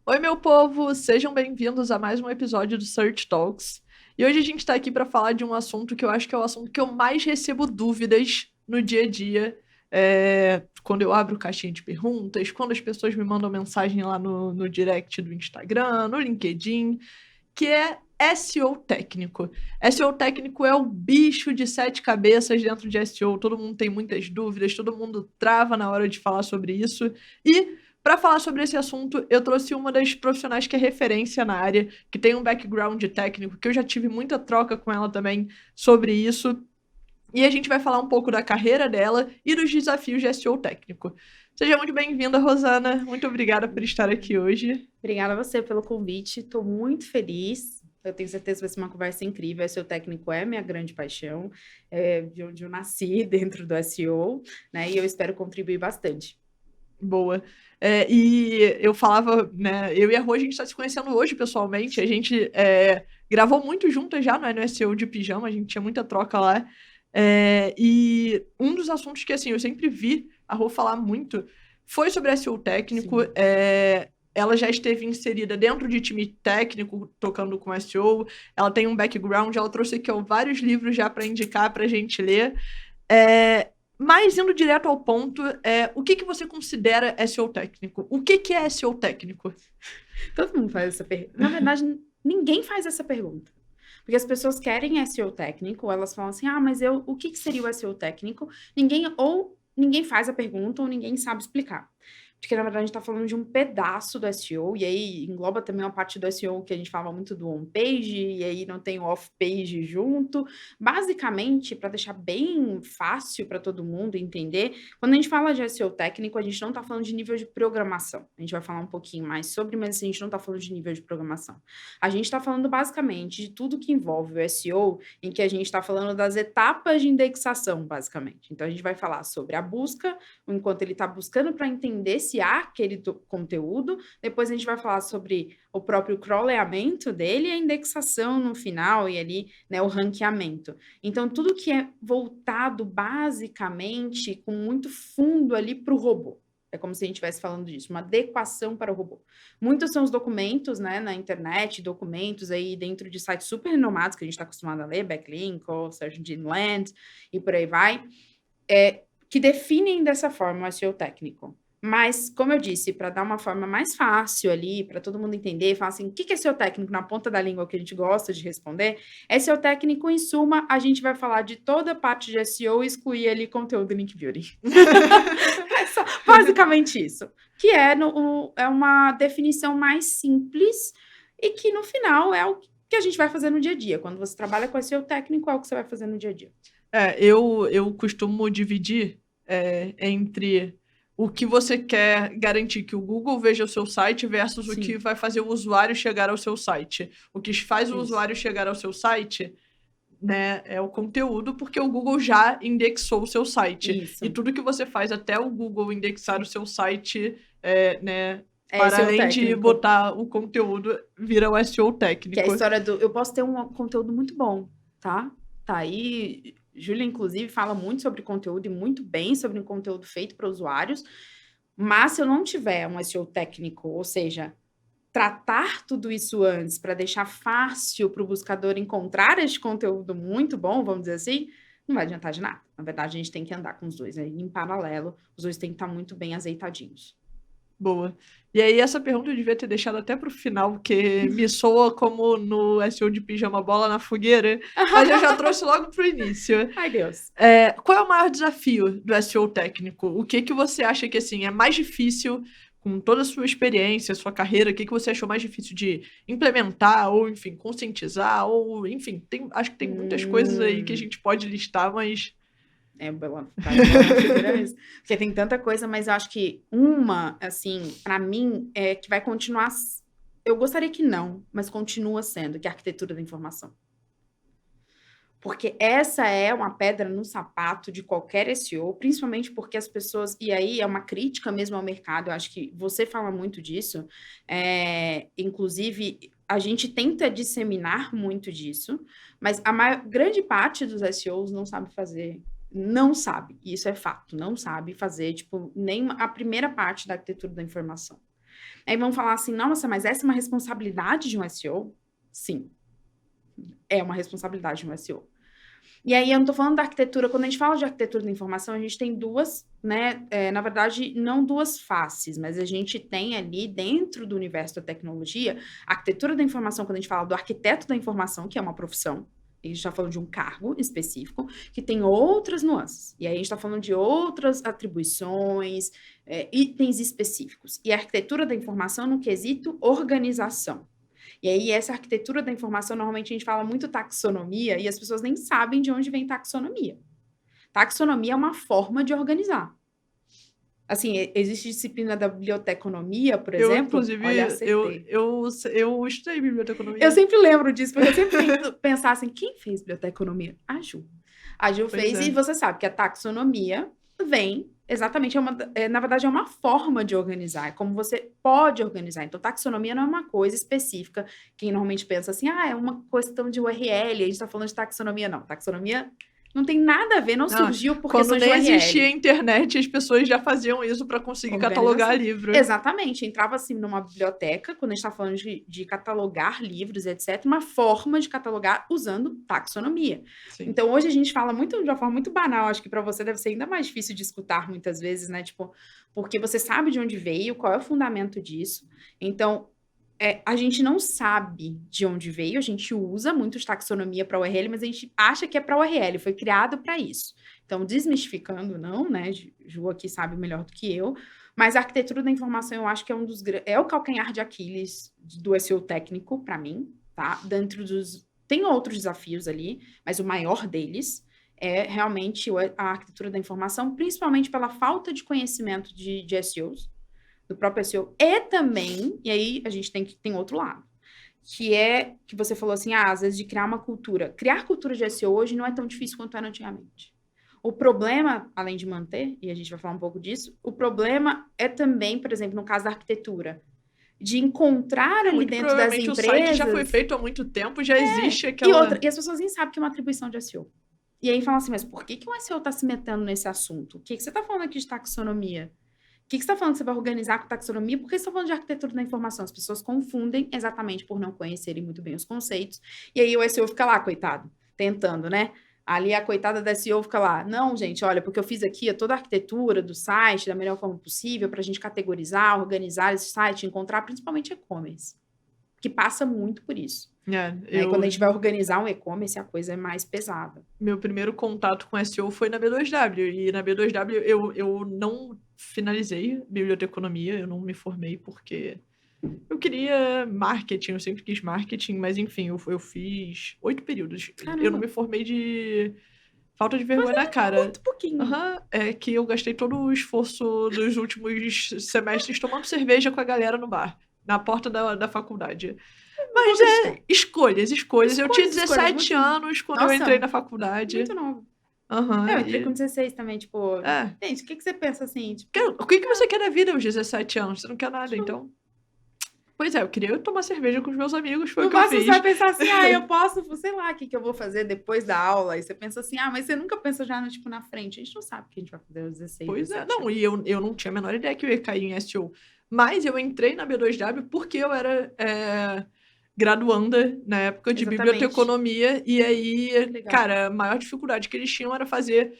Oi, meu povo! Sejam bem-vindos a mais um episódio do Search Talks. E hoje a gente está aqui para falar de um assunto que eu acho que é o assunto que eu mais recebo dúvidas no dia a dia. Quando eu abro caixinha de perguntas, quando as pessoas me mandam mensagem lá no direct do Instagram, no LinkedIn, que é SEO técnico. SEO técnico é o bicho de sete cabeças dentro de SEO. Todo mundo tem muitas dúvidas, todo mundo trava na hora de falar sobre isso. E para falar sobre esse assunto, eu trouxe uma das profissionais que é referência na área, que tem um background técnico, que eu já tive muita troca com ela também sobre isso. E a gente vai falar um pouco da carreira dela e dos desafios de SEO técnico. Seja muito bem-vinda, Rosana. Muito obrigada por estar aqui hoje. Obrigada a você pelo convite, estou muito feliz. Eu tenho certeza que vai ser uma conversa incrível. SEO técnico é minha grande paixão, de onde eu nasci dentro do SEO, né? E eu espero contribuir bastante. Boa. E eu falava, né? Eu e a Rô, a gente está se conhecendo hoje pessoalmente. A gente gravou muito juntas já no SEO de Pijama, a gente tinha muita troca lá. E um dos assuntos que assim, eu sempre vi a Rô falar muito foi sobre SEO técnico. Sim. Ela já esteve inserida dentro de time técnico, tocando com SEO. Ela tem um background, ela trouxe aqui vários livros já para indicar para a gente ler. Mas indo direto ao ponto, o que você considera SEO técnico? O que é SEO técnico? Todo mundo faz essa pergunta. Na verdade, ninguém faz essa pergunta. Porque as pessoas querem SEO técnico, elas falam assim, mas o que seria o SEO técnico? Ninguém faz a pergunta ou ninguém sabe explicar. Porque, na verdade, a gente está falando de um pedaço do SEO, e aí engloba também uma parte do SEO que a gente fala muito do on-page, e aí não tem o off-page junto. Basicamente, para deixar bem fácil para todo mundo entender, quando a gente fala de SEO técnico, a gente não está falando de nível de programação. A gente vai falar um pouquinho mais sobre, mas a gente não está falando de nível de programação. A gente está falando basicamente de tudo que envolve o SEO, em que a gente está falando das etapas de indexação, basicamente. Então, a gente vai falar sobre a busca, enquanto ele está buscando para entender se há aquele conteúdo. Depois a gente vai falar sobre o próprio crawleamento dele e a indexação no final e ali, né, o ranqueamento. Então, tudo que é voltado basicamente com muito fundo ali para o robô. É como se a gente estivesse falando disso, uma adequação para o robô. Muitos são os documentos, né, na internet, documentos aí dentro de sites super renomados que a gente está acostumado a ler, Backlink, ou Search Engine Land, e por aí vai, que definem dessa forma o SEO técnico. Mas, como eu disse, para dar uma forma mais fácil ali, para todo mundo entender, falar assim, o que é SEO técnico na ponta da língua que a gente gosta de responder? SEO técnico, em suma, a gente vai falar de toda a parte de SEO e excluir ali conteúdo link building. Basicamente isso. Que é uma definição mais simples e que, no final, é o que a gente vai fazer no dia a dia. Quando você trabalha com SEO técnico, é o que você vai fazer no dia a dia. Eu costumo dividir entre o que você quer garantir que o Google veja o seu site versus o que Sim. vai fazer o usuário chegar ao seu site. O que faz o Isso. usuário chegar ao seu site, né, é o conteúdo, porque o Google já indexou o seu site. E Isso. tudo que você faz até o Google indexar o seu site, né, É para SEO além de técnico. botar o conteúdo, vira o SEO Que é a técnico. história do... Eu posso ter um conteúdo muito bom, tá? Tá aí... Júlia, inclusive, fala muito sobre conteúdo e muito bem sobre um conteúdo feito para usuários, mas se eu não tiver um SEO técnico, ou seja, tratar tudo isso antes para deixar fácil para o buscador encontrar este conteúdo muito bom, vamos dizer assim, não vai adiantar de nada. Na verdade, a gente tem que andar com os dois, né? Em paralelo, os dois têm que estar muito bem azeitadinhos. Boa. E aí, essa pergunta eu devia ter deixado até pro final, porque me soa como no SEO de pijama bola na fogueira, mas eu já trouxe logo pro início. Ai, Deus. Qual é o maior desafio do SEO técnico? O que você acha que assim, é mais difícil, com toda a sua experiência, sua carreira, o que você achou mais difícil de implementar, ou enfim, conscientizar, ou enfim, acho que tem muitas coisas aí que a gente pode listar, mas. Cai bola na fogueira mesmo. Porque tem tanta coisa, mas eu acho que uma, assim, para mim, é que vai continuar. Eu gostaria que não, mas continua sendo, que é a arquitetura da informação. Porque essa é uma pedra no sapato de qualquer SEO, principalmente porque as pessoas, e aí é uma crítica mesmo ao mercado, eu acho que você fala muito disso, inclusive a gente tenta disseminar muito disso, mas grande parte dos SEOs não sabe fazer, não sabe, e isso é fato, não sabe fazer, tipo, nem a primeira parte da arquitetura da informação. Aí vão falar assim, nossa, mas essa é uma responsabilidade de um SEO? Sim, é uma responsabilidade de um SEO. E aí, eu não tô falando da arquitetura, quando a gente fala de arquitetura da informação, a gente tem duas, né, na verdade, não duas faces, mas a gente tem ali, dentro do universo da tecnologia, a arquitetura da informação, quando a gente fala do arquiteto da informação, que é uma profissão, a gente está falando de um cargo específico, que tem outras nuances. E aí, a gente está falando de outras atribuições, itens específicos. E a arquitetura da informação no quesito organização. E aí, essa arquitetura da informação, normalmente a gente fala muito taxonomia e as pessoas nem sabem de onde vem taxonomia. Taxonomia é uma forma de organizar. Assim, existe disciplina da biblioteconomia, por exemplo. Inclusive, Olha, acertei. eu estudei biblioteconomia. Eu sempre lembro disso, porque eu sempre tento pensar assim, quem fez biblioteconomia? A Ju. A Ju fez, e você sabe que a taxonomia vem exatamente, na verdade, é uma forma de organizar, é como você pode organizar. Então, taxonomia não é uma coisa específica, quem normalmente pensa assim, é uma questão de URL, a gente está falando de taxonomia. Não, taxonomia não tem nada a ver, não surgiu por questões de URL. Quando nem existia internet, as pessoas já faziam isso para conseguir catalogar livros. Exatamente, entrava assim numa biblioteca, quando a gente está falando de catalogar livros, etc., uma forma de catalogar usando taxonomia. Sim. Então, hoje a gente fala muito de uma forma muito banal, acho que para você deve ser ainda mais difícil de escutar muitas vezes, né? Tipo, porque você sabe de onde veio, qual é o fundamento disso. Então, a gente não sabe de onde veio, a gente usa muito taxonomia para URL, mas a gente acha que é para URL, foi criado para isso. Então, desmistificando, não, né? Ju aqui sabe melhor do que eu, mas a arquitetura da informação eu acho que é o calcanhar de Aquiles do SEO técnico, para mim, tá? Tem outros desafios ali, mas o maior deles é realmente a arquitetura da informação, principalmente pela falta de conhecimento de SEOs, do próprio SEO, e também, e aí a gente tem outro lado, que você falou assim, às vezes de criar uma cultura. Criar cultura de SEO hoje não é tão difícil quanto era antigamente. O problema, além de manter, e a gente vai falar um pouco disso, o problema é também, por exemplo, no caso da arquitetura, de encontrar ali dentro das empresas... o site já foi feito há muito tempo, já existe aquela... E as pessoas nem sabem que é uma atribuição de SEO. E aí falam assim, mas por que o SEO está se metendo nesse assunto? O que você está falando aqui de taxonomia? O que você está falando que você vai organizar com taxonomia? Por que você está falando de arquitetura da informação? As pessoas confundem exatamente por não conhecerem muito bem os conceitos. E aí o SEO fica lá, coitado, tentando, né? Ali a coitada da SEO fica lá. Não, gente, olha, porque eu fiz aqui toda a arquitetura do site da melhor forma possível para a gente categorizar, organizar esse site, encontrar principalmente e-commerce, que passa muito por isso. Quando a gente vai organizar um e-commerce, a coisa é mais pesada. Meu primeiro contato com SEO foi na B2W, e na B2W eu não finalizei biblioteconomia, eu não me formei porque eu queria marketing, eu sempre quis marketing, mas enfim, eu fiz 8 períodos. Caramba. Eu não me formei de falta de vergonha na cara. Muito pouquinho. É que eu gastei todo o esforço dos últimos semestres tomando cerveja com a galera no bar, na porta da faculdade. Mas escolhas. Eu tinha 17 anos quando eu entrei na faculdade. Muito novo. Eu entrei com 16 também, tipo... Gente, o que você pensa assim? Tipo, o que você quer da vida aos 17 anos? Você não quer nada, então... Pois eu queria tomar cerveja com os meus amigos, foi o que eu fiz. Você vai pensar assim, eu posso, sei lá, o que eu vou fazer depois da aula. E você pensa assim, mas você nunca pensa já, na frente. A gente não sabe o que a gente vai fazer aos 16. Pois não, e eu não tinha a menor ideia que eu ia cair em SEO. Mas eu entrei na B2W porque eu era... graduanda na época de biblioteconomia, e aí, cara, a maior dificuldade que eles tinham era fazer,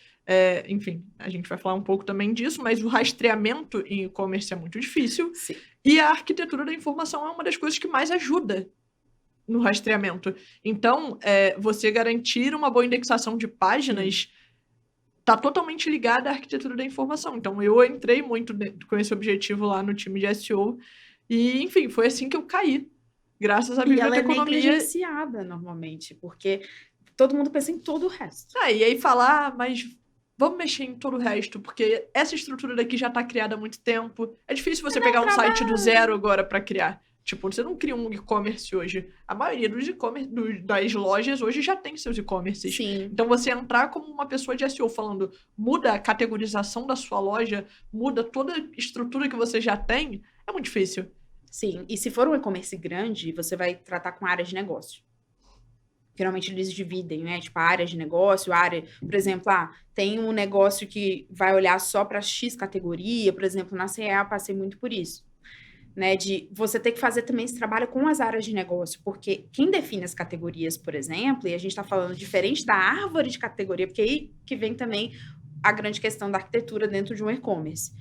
enfim, a gente vai falar um pouco também disso, mas o rastreamento em e-commerce é muito difícil. Sim. E a arquitetura da informação é uma das coisas que mais ajuda no rastreamento. Então, você garantir uma boa indexação de páginas está totalmente ligada à arquitetura da informação. Então, eu entrei muito com esse objetivo lá no time de SEO, e, enfim, foi assim que eu caí. Graças à biblioteconomia. E ela é negligenciada, normalmente, porque todo mundo pensa em todo o resto. E aí falar, mas vamos mexer em todo o resto, porque essa estrutura daqui já está criada há muito tempo. É difícil você pegar um site do zero agora para criar. Tipo, você não cria um e-commerce hoje. A maioria dos e-commerce, das lojas hoje já tem seus e-commerces. Sim. Então, você entrar como uma pessoa de SEO falando, muda a categorização da sua loja, muda toda a estrutura que você já tem, é muito difícil. Sim, e se for um e-commerce grande, você vai tratar com áreas de negócio. Geralmente eles dividem, né? Tipo, a área de negócio, por exemplo, tem um negócio que vai olhar só para X categoria, por exemplo, na CEA eu passei muito por isso. né, de você ter que fazer também esse trabalho com as áreas de negócio, porque quem define as categorias, por exemplo, e a gente está falando diferente da árvore de categoria, porque aí que vem também a grande questão da arquitetura dentro de um e-commerce.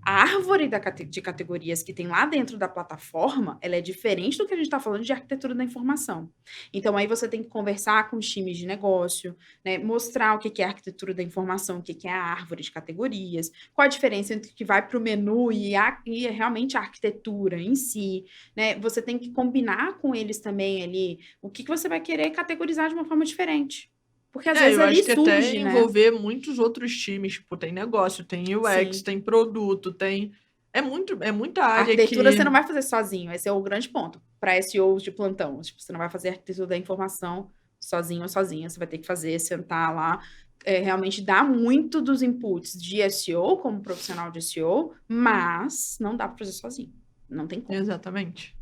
A árvore de categorias que tem lá dentro da plataforma, ela é diferente do que a gente está falando de arquitetura da informação. Então, aí você tem que conversar com os times de negócio, né, mostrar o que é a arquitetura da informação, o que é a árvore de categorias, qual a diferença entre o que vai para o menu e realmente a arquitetura em si, né? Você tem que combinar com eles também ali o que você vai querer categorizar de uma forma diferente. Porque às vezes Eu ali acho que até surge, né? envolver muitos outros times, tipo, tem negócio, tem UX, Sim. tem produto, tem... É muita A área arquitetura que... você não vai fazer sozinho, esse é o grande ponto. Para SEOs de plantão, tipo, você não vai fazer a arquitetura da informação sozinho ou sozinha, você vai ter que fazer, sentar lá, realmente dar muito dos inputs de SEO, como profissional de SEO, mas não dá para fazer sozinho, não tem como. Exatamente.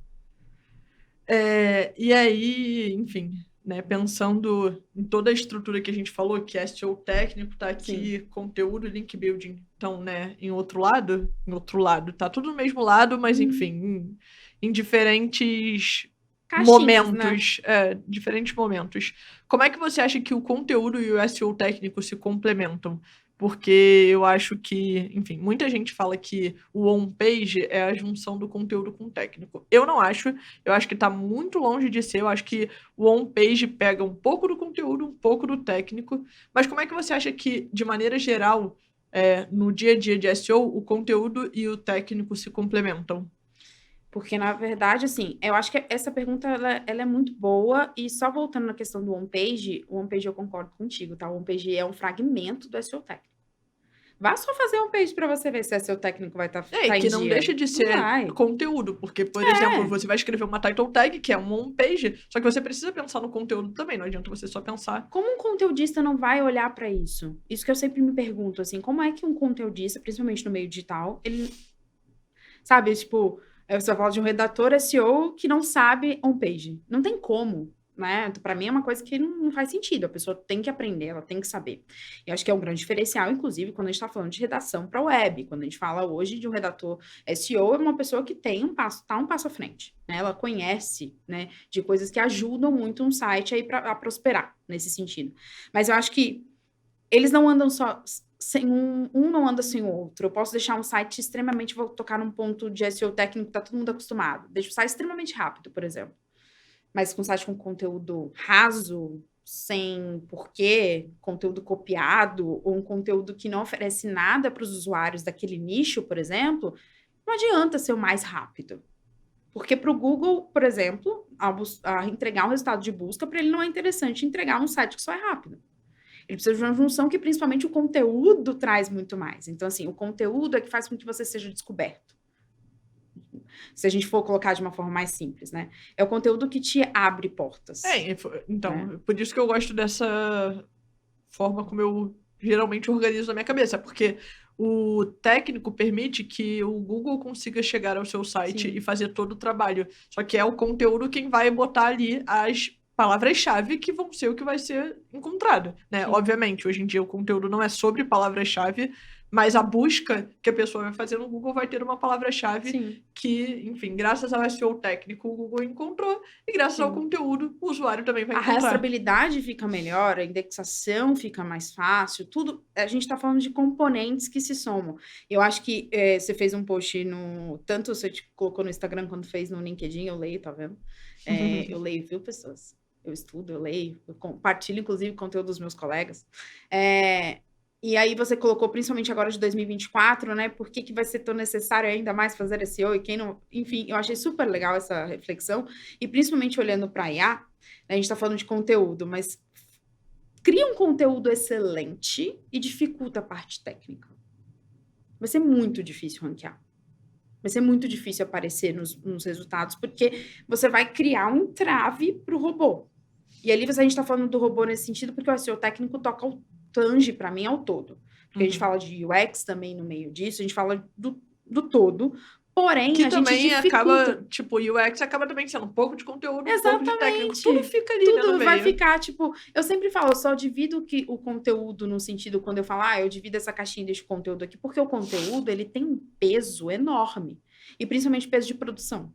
E aí, enfim, né, pensando em toda a estrutura que a gente falou, que é SEO técnico, tá aqui, conteúdo, link building, então, né, em outro lado, tá tudo no mesmo lado, mas enfim, em diferentes Caixinhas, né? momentos, diferentes momentos. Como é que você acha que o conteúdo e o SEO técnico se complementam? Porque eu acho que, enfim, muita gente fala que o on-page é a junção do conteúdo com o técnico. Eu não acho, eu acho que tá muito longe de ser, eu acho que o on-page pega um pouco do conteúdo, um pouco do técnico, mas como é que você acha que, de maneira geral, no dia a dia de SEO, o conteúdo e o técnico se complementam? Porque, na verdade, assim, eu acho que essa pergunta, ela é muito boa, e só voltando na questão do on-page eu concordo contigo, tá? O on-page é um fragmento do SEO técnico. Vá só fazer um page para você ver se SEO técnico vai estar em Que não dia. deixa de Não ser vai. conteúdo, porque, por exemplo, você vai escrever uma title tag, que é uma on-page, só que você precisa pensar no conteúdo também, não adianta você só pensar. Como um conteudista não vai olhar para isso? Isso que eu sempre me pergunto, assim, como é que um conteudista, principalmente no meio digital, ele, sabe, tipo, você vai falar de um redator SEO que não sabe on-page. Não tem como, né? Para mim é uma coisa que não faz sentido. A pessoa tem que aprender, ela tem que saber. E acho que é um grande diferencial, inclusive, quando a gente está falando de redação para web. Quando a gente fala hoje de um redator SEO, é uma pessoa que tem tá um passo à frente, né? Ela conhece, né, de coisas que ajudam muito um site aí a prosperar nesse sentido. Mas eu acho que eles não andam só sem um não anda sem o outro. Eu posso deixar um site extremamente, vou tocar num ponto de SEO técnico que tá todo mundo acostumado. Deixa o site extremamente rápido, por exemplo. Mas com um site com conteúdo raso, sem porquê, conteúdo copiado, ou um conteúdo que não oferece nada para os usuários daquele nicho, por exemplo, não adianta ser o mais rápido. Porque para o Google, por exemplo, a entregar um resultado de busca, para ele não é interessante entregar um site que só é rápido. Ele precisa de uma junção que principalmente o conteúdo traz muito mais. Então, assim, o conteúdo é que faz com que você seja descoberto. Se a gente for colocar de uma forma mais simples, né? É o conteúdo que te abre portas. Então, por isso que eu gosto dessa forma como eu geralmente organizo na minha cabeça, porque o técnico permite que o Google consiga chegar ao seu site e fazer todo o trabalho. Só que é o conteúdo quem vai botar ali as palavras-chave que vão ser o que vai ser encontrado, né? Obviamente, hoje em dia o conteúdo não é sobre palavras-chave, mas a busca que a pessoa vai fazer no Google vai ter uma palavra-chave que, enfim, graças ao SEO técnico, o Google encontrou, e graças ao conteúdo, o usuário também vai encontrar. A rastreabilidade fica melhor, a indexação fica mais fácil, tudo. A gente está falando de componentes que se somam. Eu acho que você fez um post tanto você colocou no Instagram quanto fez no LinkedIn, eu leio, tá vendo? Eu leio, viu, pessoas? Eu estudo, eu leio, eu compartilho, inclusive, conteúdo dos meus colegas. E aí você colocou, principalmente agora de 2024, né? Por que vai ser tão necessário ainda mais fazer SEO e quem não... Enfim, eu achei super legal essa reflexão. E principalmente olhando para a IA, né, a gente está falando de conteúdo, mas cria um conteúdo excelente e dificulta a parte técnica. Vai ser muito difícil ranquear. Vai ser muito difícil aparecer nos resultados, porque você vai criar um entrave para o robô. E ali a gente está falando do robô nesse sentido, porque o SEO técnico tange para mim ao todo. Porque a gente fala de UX também no meio disso, a gente fala do todo, porém que a gente também dificulta. Acaba, tipo, UX acaba também sendo um pouco de conteúdo, um pouco de técnico, tudo fica ali, tudo né, no meio. vai ficar, tipo, eu sempre falo, eu só divido o conteúdo no sentido, quando eu falo, eu divido essa caixinha desse conteúdo aqui, porque o conteúdo, ele tem um peso enorme. E principalmente peso de produção.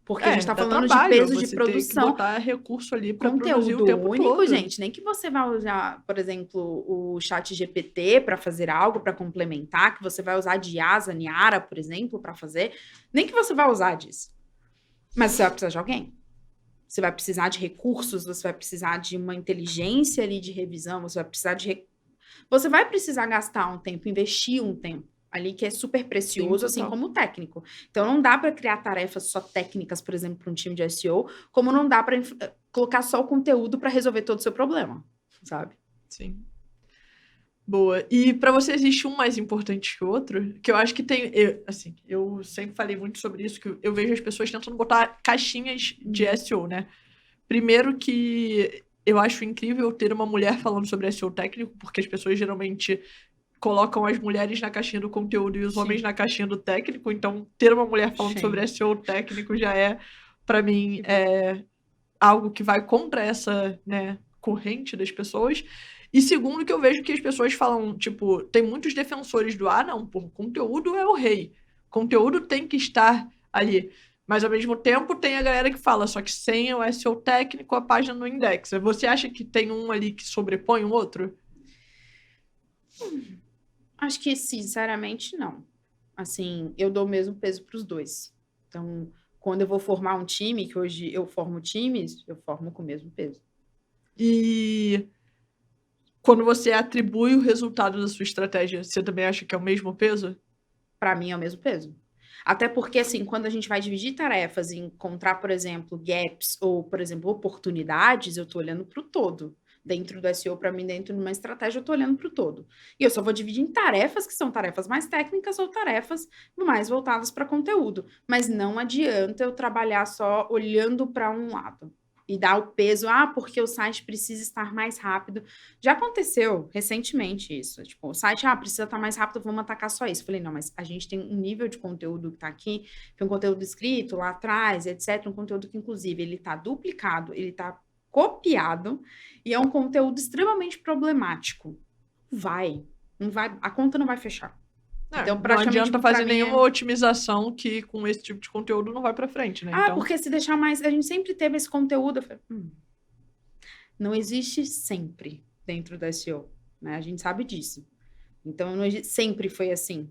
Porque a gente tá dá falando trabalho, de peso de você tem que produção. botar recurso ali pra produzir o Conteúdo tempo único, todo. gente. Nem que você vai usar, por exemplo, o chat GPT para fazer algo, para complementar, que você vai usar de Asa, Niara, por exemplo, para fazer. Nem que você vai usar disso. Mas você vai precisar de alguém. Você vai precisar de recursos, você vai precisar de uma inteligência ali de revisão, você vai precisar Você vai precisar gastar um tempo, investir um tempo ali que é super precioso, Sim, assim total. como o técnico. Então, não dá para criar tarefas só técnicas, por exemplo, para um time de SEO, como não dá para colocar só o conteúdo para resolver todo o seu problema, sabe? Sim. Boa. E pra você existe um mais importante que o outro? Que eu acho que tem... eu sempre falei muito sobre isso, que eu vejo as pessoas tentando botar caixinhas de SEO, né? Primeiro que eu acho incrível ter uma mulher falando sobre SEO técnico, porque as pessoas geralmente colocam as mulheres na caixinha do conteúdo e os Sim. homens na caixinha do técnico. Então, ter uma mulher falando Sim. sobre SEO técnico já é, pra mim, algo que vai contra essa, né, corrente das pessoas. E segundo, que eu vejo que as pessoas falam, tipo, tem muitos defensores do, não, pô, conteúdo é o rei. Conteúdo tem que estar ali. Mas, ao mesmo tempo, tem a galera que fala, só que sem o SEO técnico, a página não indexa. Você acha que tem um ali que sobrepõe o outro? Acho que, sinceramente, não. Assim, eu dou o mesmo peso para os dois. Então, quando eu vou formar um time, que hoje eu formo times, eu formo com o mesmo peso. E quando você atribui o resultado da sua estratégia, você também acha que é o mesmo peso? Para mim é o mesmo peso. Até porque, assim, quando a gente vai dividir tarefas e encontrar, por exemplo, gaps ou, por exemplo, oportunidades, eu tô olhando para o todo. Dentro do SEO, para mim, dentro de uma estratégia, eu tô olhando para o todo. E eu só vou dividir em tarefas que são tarefas mais técnicas ou tarefas mais voltadas para conteúdo. Mas não adianta eu trabalhar só olhando para um lado. E dar o peso, porque o site precisa estar mais rápido. Já aconteceu recentemente isso. Tipo, o site, precisa estar mais rápido, vamos atacar só isso. Falei, não, mas a gente tem um nível de conteúdo que tá aqui, que é um conteúdo escrito lá atrás, etc. Um conteúdo que, inclusive, ele tá duplicado, ele tá copiado, e é um conteúdo extremamente problemático. Não vai, a conta não vai fechar. Então, não adianta fazer pra mim, nenhuma otimização que com esse tipo de conteúdo não vai pra frente, né? Então... porque se deixar mais... A gente sempre teve esse conteúdo. Eu falei, não existe sempre dentro do SEO, né? A gente sabe disso. Então, sempre foi assim.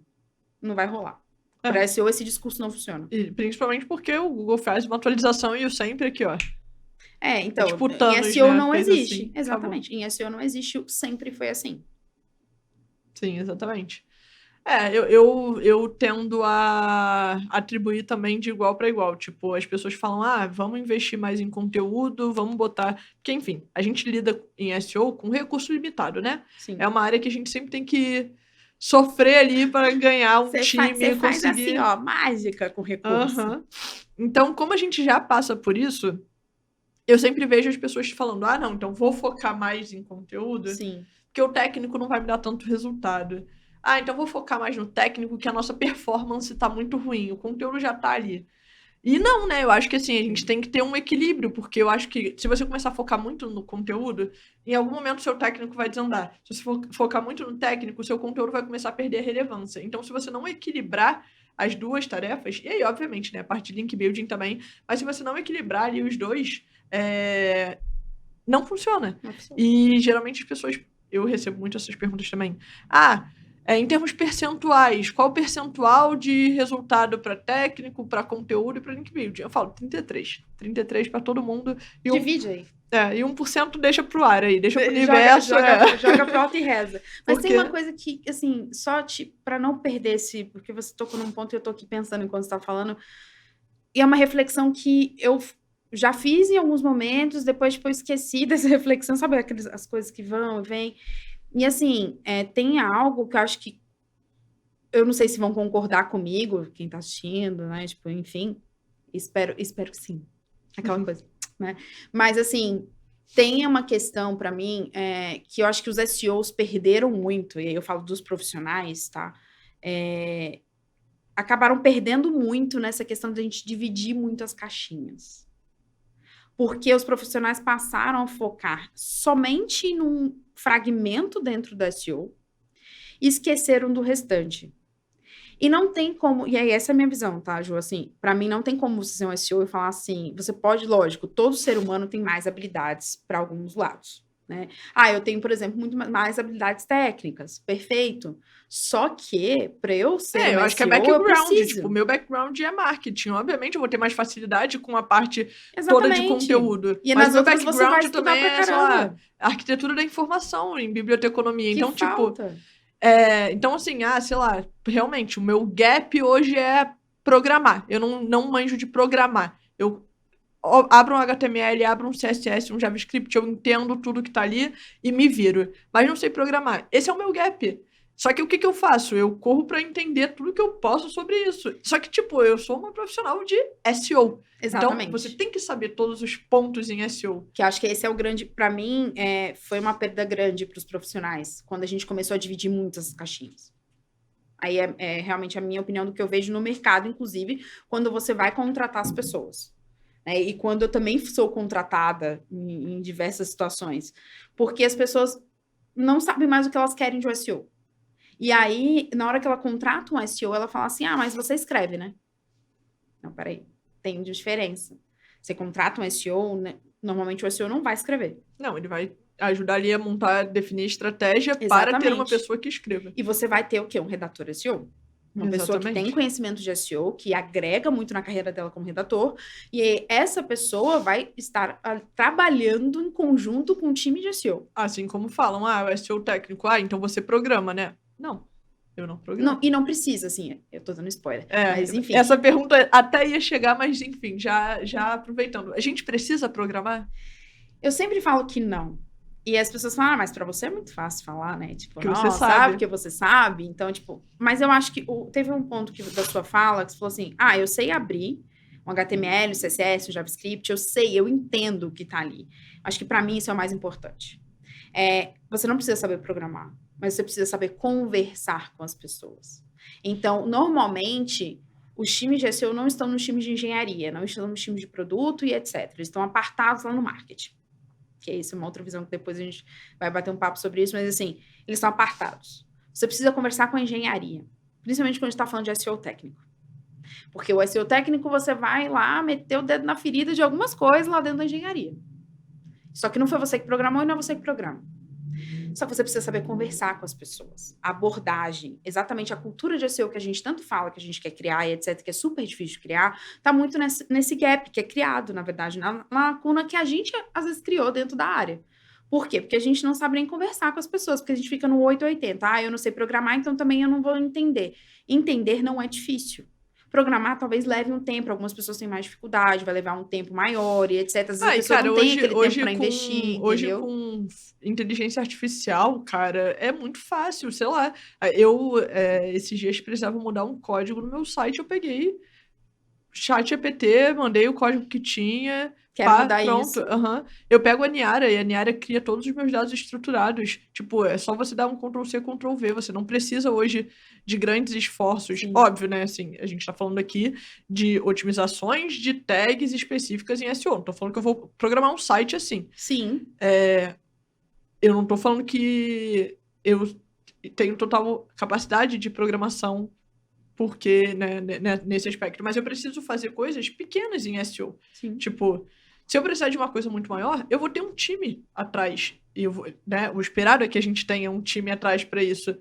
Não vai rolar. Para SEO, esse discurso não funciona. E principalmente porque o Google faz uma atualização e o sempre aqui, ó. Então, tipo, Thanos, em SEO né? não Fez existe. assim, Exatamente. acabou. Em SEO não existe, o sempre foi assim. Sim, exatamente. Eu tendo a atribuir também de igual para igual. Tipo, as pessoas falam, vamos investir mais em conteúdo, vamos botar... Porque, enfim, a gente lida em SEO com recurso limitado, né? Sim. É uma área que a gente sempre tem que sofrer ali para ganhar um time Você e faz conseguir... assim, mágica com recurso. Então, como a gente já passa por isso, eu sempre vejo as pessoas falando, não, então vou focar mais em conteúdo, Sim. porque o técnico não vai me dar tanto resultado. Então vou focar mais no técnico, que a nossa performance tá muito ruim, o conteúdo já tá ali. E não, né? Eu acho que assim, a gente tem que ter um equilíbrio, porque eu acho que se você começar a focar muito no conteúdo, em algum momento o seu técnico vai desandar. Se você focar muito no técnico, o seu conteúdo vai começar a perder a relevância. Então, se você não equilibrar as duas tarefas, e aí, obviamente, né, a parte de link building também, mas se você não equilibrar ali os dois, não funciona. E geralmente as pessoas, eu recebo muito essas perguntas também. Em termos percentuais, qual o percentual de resultado para técnico, para conteúdo e para link building? Eu falo 33. 33 para todo mundo. E divide aí. E 1% deixa pro ar aí, deixa pro universo. Joga pro alto e reza. Mas tem uma coisa que, assim, só para não perder porque você tocou num ponto e eu tô aqui pensando enquanto você tá falando, e é uma reflexão que eu já fiz em alguns momentos, depois tipo, eu esqueci dessa reflexão, sabe as coisas que vão e vêm. E assim, tem algo que eu acho que eu não sei se vão concordar comigo, quem tá assistindo, né? Tipo, enfim, espero que sim. Aquela coisa, né? Mas assim, tem uma questão para mim que eu acho que os SEOs perderam muito, e aí eu falo dos profissionais, tá? Acabaram perdendo muito nessa questão de a gente dividir muito as caixinhas. Porque os profissionais passaram a focar somente num fragmento dentro do SEO e esqueceram do restante. E não tem como, e aí essa é a minha visão, tá, Ju? Assim, pra mim não tem como você ser um SEO e falar assim, você pode, lógico, todo ser humano tem mais habilidades para alguns lados, né? Eu tenho, por exemplo, muito mais habilidades técnicas, perfeito. Só que, para eu ser Eu um acho que é SEO, eu background. Tipo, preciso. meu background é marketing. Obviamente, eu vou ter mais facilidade com a parte toda de Exatamente. conteúdo. E Mas nas o meu outras você vai background estudar também pra é, sei lá, caramba. arquitetura da informação em biblioteconomia. Que Então, tipo, falta. então assim, sei lá, realmente, o meu gap hoje é programar. Eu não manjo de programar. Eu abro um HTML, abro um CSS, um JavaScript, eu entendo tudo que tá ali e me viro. Mas não sei programar. Esse é o meu gap. Só que o que que eu faço? Eu corro pra entender tudo que eu posso sobre isso. Só que, tipo, eu sou uma profissional de SEO. Então, você Exatamente. tem que saber todos os pontos em SEO. Que eu acho que esse é o grande, pra mim, foi uma perda grande para os profissionais, quando a gente começou a dividir muitas caixinhas. Aí é realmente a minha opinião do que eu vejo no mercado, inclusive, quando você vai contratar as pessoas. Né? E quando eu também sou contratada em diversas situações. Porque as pessoas não sabem mais o que elas querem de um SEO. E aí, na hora que ela contrata um SEO, ela fala assim: mas você escreve, né? Não, peraí. Tem diferença. Você contrata um SEO, né? Normalmente o SEO não vai escrever. Não, ele vai ajudar ali a montar, definir estratégia para ter uma Exatamente. pessoa que escreva. E você vai ter o quê? Um redator SEO. Uma pessoa que tem Exatamente. conhecimento de SEO, que agrega muito na carreira dela como redator, e essa pessoa vai estar trabalhando em conjunto com o time de SEO. Assim como falam, o SEO técnico, então você programa, né? Não, eu não programo. Não, e não precisa, assim, eu tô dando spoiler. Mas, enfim. Essa pergunta até ia chegar, mas enfim, já aproveitando. A gente precisa programar? Eu sempre falo que não. E as pessoas falam, mas pra você é muito fácil falar, né? Tipo, Que você nossa, sabe. porque você sabe. Então, tipo, mas eu acho que teve um ponto da sua fala que você falou assim: eu sei abrir um HTML, um CSS, um JavaScript, eu entendo o que tá ali. Acho que pra mim isso é o mais importante. Você não precisa saber programar, mas você precisa saber conversar com as pessoas. Então, normalmente, os times de SEO não estão nos times de engenharia, não estão nos times de produto e etc. Eles estão apartados lá no marketing. Que é isso, uma outra visão que depois a gente vai bater um papo sobre isso, mas assim, eles estão apartados. Você precisa conversar com a engenharia, principalmente quando a gente está falando de SEO técnico. Porque o SEO técnico, você vai lá meter o dedo na ferida de algumas coisas lá dentro da engenharia. Só que não foi você que programou e não é você que programa. Só que você precisa saber conversar com as pessoas. A abordagem, exatamente a cultura de SEO que a gente tanto fala, que a gente quer criar e etc., que é super difícil de criar, tá muito nesse gap que é criado, na verdade, na lacuna que a gente, às vezes, criou dentro da área. Por quê? Porque a gente não sabe nem conversar com as pessoas, porque a gente fica no 880. Eu não sei programar, então também eu não vou entender. Entender não é difícil. Programar talvez leve um tempo, algumas pessoas têm mais dificuldade, vai levar um tempo maior e etc. Às vezes a pessoa não tem aquele tempo para investir, Hoje entendeu? com inteligência artificial, cara, é muito fácil, sei lá. Esses dias precisava mudar um código no meu site, eu peguei ChatGPT, mandei o código que tinha, Quero mudar pronto. isso. Eu pego a Niara e a Niara cria todos os meus dados estruturados. Tipo, é só você dar um Ctrl+C, Ctrl+V. Você não precisa hoje de grandes esforços. Sim. Óbvio, né? Assim, a gente tá falando aqui de otimizações de tags específicas em SEO. Não tô falando que eu vou programar um site assim. Sim. Eu não tô falando que eu tenho total capacidade de programação porque, né, nesse aspecto. Mas eu preciso fazer coisas pequenas em SEO. Sim. Tipo, se eu precisar de uma coisa muito maior, eu vou ter um time atrás. E o esperado é que a gente tenha um time atrás para isso.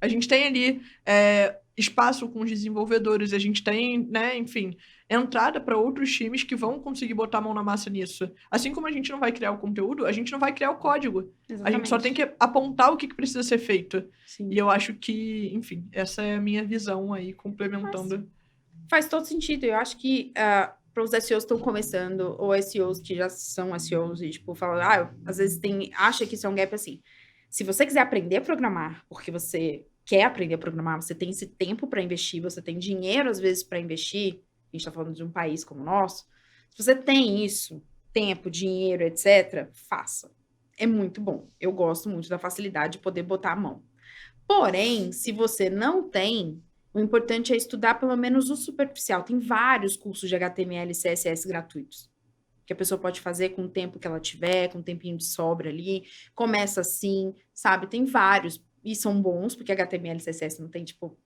A gente tem ali espaço com os desenvolvedores, a gente tem, né, enfim, entrada para outros times que vão conseguir botar a mão na massa nisso. Assim como a gente não vai criar o conteúdo, a gente não vai criar o código. Exatamente. A gente só tem que apontar o que precisa ser feito. Sim. E eu acho que, enfim, essa é a minha visão aí, complementando. Faz todo sentido. Eu acho que para os SEOs que estão começando, ou SEOs que já são SEOs e, tipo, falam, às vezes acha que isso é um gap assim. Se você quiser aprender a programar, porque você quer aprender a programar, você tem esse tempo para investir, você tem dinheiro, às vezes, para investir, a gente está falando de um país como o nosso, se você tem isso, tempo, dinheiro, etc., faça. É muito bom. Eu gosto muito da facilidade de poder botar a mão. Porém, se você não tem, o importante é estudar pelo menos o superficial. Tem vários cursos de HTML e CSS gratuitos que a pessoa pode fazer com o tempo que ela tiver, com um tempinho de sobra ali. Começa assim, sabe? Tem vários e são bons, porque HTML e CSS não tem, tipo,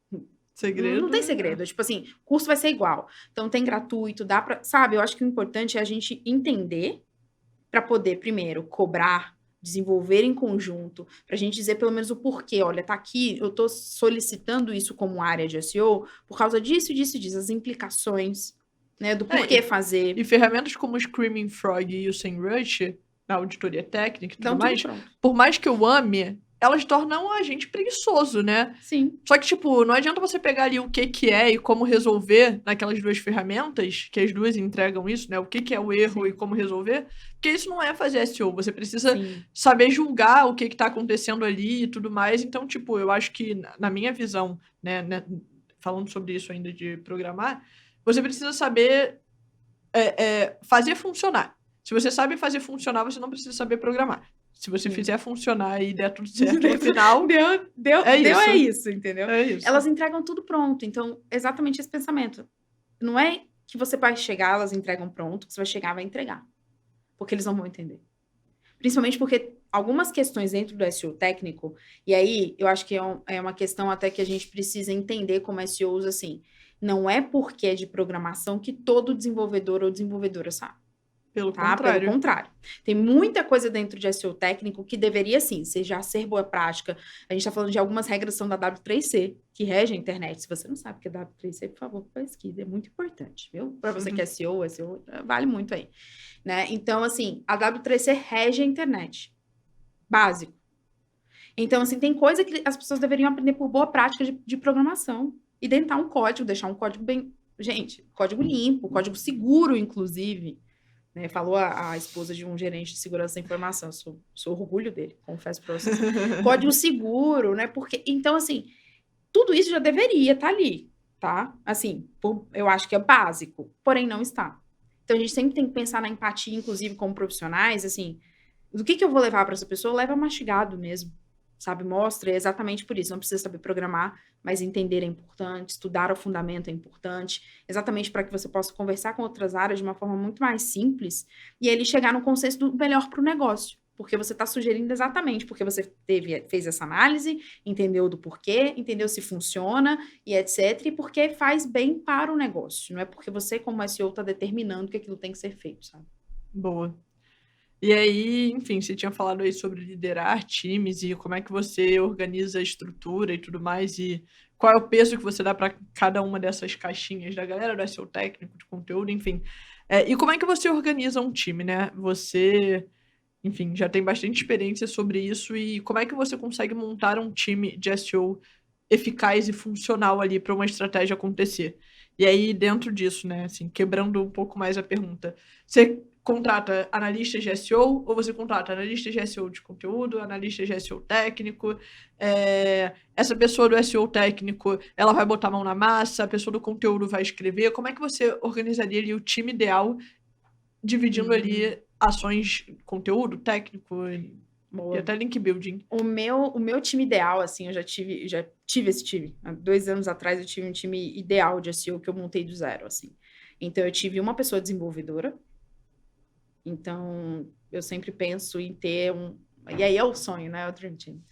Segredo. Não tem segredo. Tipo assim, o curso vai ser igual. Então, tem gratuito, dá pra... Sabe, eu acho que o importante é a gente entender para poder, primeiro, cobrar, desenvolver em conjunto, pra gente dizer pelo menos o porquê. Olha, tá aqui, eu tô solicitando isso como área de SEO por causa disso, disso, disso. As implicações, né, do porquê fazer. E ferramentas como o Screaming Frog e o SEMrush, na auditoria técnica e tudo Dão tudo mais, pronto. por mais que eu ame, elas tornam a gente preguiçoso, né? Sim. Só que, tipo, não adianta você pegar ali o que que é e como resolver naquelas duas ferramentas, que as duas entregam isso, né? O que que é o erro Sim. e como resolver, porque isso não é fazer SEO. Você precisa Sim. saber julgar o que que tá acontecendo ali e tudo mais. Então, tipo, eu acho que, na minha visão, né, falando sobre isso ainda de programar, você precisa saber fazer funcionar. Se você sabe fazer funcionar, você não precisa saber programar. Se você fizer funcionar e der tudo certo no final, é isso, entendeu? é isso. Elas entregam tudo pronto. Então, exatamente esse pensamento. Não é que você vai chegar, elas entregam pronto, que você vai chegar e vai entregar. Porque eles não vão entender. Principalmente porque algumas questões dentro do SEO técnico, e aí eu acho que é uma questão até que a gente precisa entender como SEOs, assim, não é porque é de programação que todo desenvolvedor ou desenvolvedora sabe. Pelo Tá? contrário. Pelo contrário. Tem muita coisa dentro de SEO técnico que deveria, sim, já ser boa prática. A gente está falando de algumas regras que são da W3C, que regem a internet. Se você não sabe o que é W3C, por favor, pesquise. É muito importante, viu? Para você que é SEO, vale muito aí. Né? Então, assim, a W3C rege a internet. Básico. Então, assim, tem coisa que as pessoas deveriam aprender por boa prática de programação. Identar um código, deixar um código bem... Gente, código limpo, código seguro, inclusive. Né, falou a esposa de um gerente de segurança da informação. Sou orgulho dele, confesso para vocês. Código seguro, né? Porque, então, assim, tudo isso já deveria estar ali, tá? Assim, eu acho que é básico, porém não está. Então, a gente sempre tem que pensar na empatia, inclusive, como profissionais, assim, do que eu vou levar para essa pessoa? Leva mastigado mesmo, sabe? Mostra, é exatamente por isso. Não precisa saber programar, mas entender é importante, estudar o fundamento é importante, exatamente para que você possa conversar com outras áreas de uma forma muito mais simples e ele chegar no consenso do melhor para o negócio. Porque você está sugerindo exatamente, porque você fez essa análise, entendeu do porquê, entendeu se funciona e etc. E porque faz bem para o negócio. Não é porque você, como SEO, está determinando que aquilo tem que ser feito, sabe? Boa. E aí, enfim, você tinha falado aí sobre liderar times e como é que você organiza a estrutura e tudo mais, e qual é o peso que você dá para cada uma dessas caixinhas da galera do SEO técnico, de conteúdo, enfim. E como é que você organiza um time, né? Você, enfim, já tem bastante experiência sobre isso, e como é que você consegue montar um time de SEO eficaz e funcional ali para uma estratégia acontecer? E aí, dentro disso, né, assim, quebrando um pouco mais a pergunta, você contrata analistas de SEO ou você contrata analistas de SEO de conteúdo, analistas de SEO técnico? Essa pessoa do SEO técnico, ela vai botar a mão na massa, a pessoa do conteúdo vai escrever. Como é que você organizaria ali o time ideal, dividindo ali ações, conteúdo técnico e até link building? O meu time ideal, assim, eu já tive esse time. Há 2 anos atrás eu tive um time ideal de SEO que eu montei do zero, assim. Então eu tive uma pessoa desenvolvedora. Então eu sempre penso em ter e aí é o sonho, né? É o Dream Team.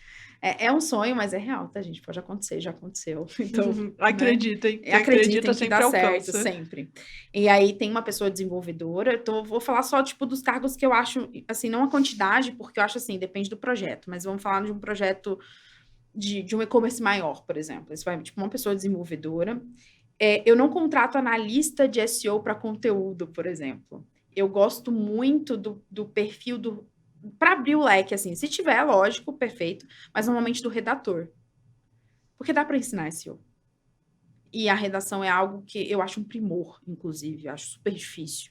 É um sonho, mas é real, tá, gente? Pode acontecer, já aconteceu. Então, acreditem, né? Acreditem que sempre dá alcança. certo, sempre. E aí tem uma pessoa desenvolvedora, então eu vou falar só, tipo, dos cargos que eu acho, assim, não a quantidade, porque eu acho assim, depende do projeto, mas vamos falar de um projeto de um e-commerce maior, por exemplo. Isso vai, tipo, uma pessoa desenvolvedora. Eu não contrato analista de SEO para conteúdo, por exemplo. Eu gosto muito do perfil para abrir o leque, assim, se tiver, lógico, perfeito, mas normalmente do redator. Porque dá para ensinar SEO. E a redação é algo que eu acho um primor, inclusive, eu acho super difícil.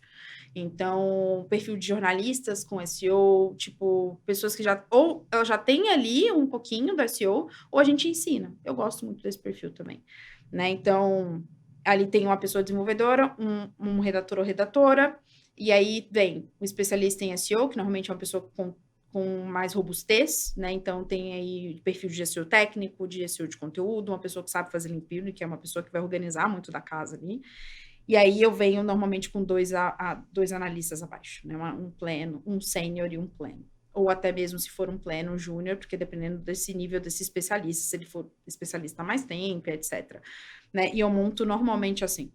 Então, perfil de jornalistas com SEO, tipo, pessoas que ou ela já tem ali um pouquinho do SEO, ou a gente ensina. Eu gosto muito desse perfil também, né? Então, ali tem uma pessoa desenvolvedora, um redator ou redatora, e aí vem um especialista em SEO, que normalmente é uma pessoa com mais robustez, né? Então, tem aí perfil de SEO técnico, de SEO de conteúdo, uma pessoa que sabe fazer link building, que é uma pessoa que vai organizar muito da casa ali. E aí, eu venho normalmente com dois analistas abaixo, né? Um pleno, um sênior e um pleno. Ou até mesmo se for um pleno, um júnior, porque dependendo desse nível desse especialista, se ele for especialista há mais tempo, etc. né? E eu monto normalmente assim,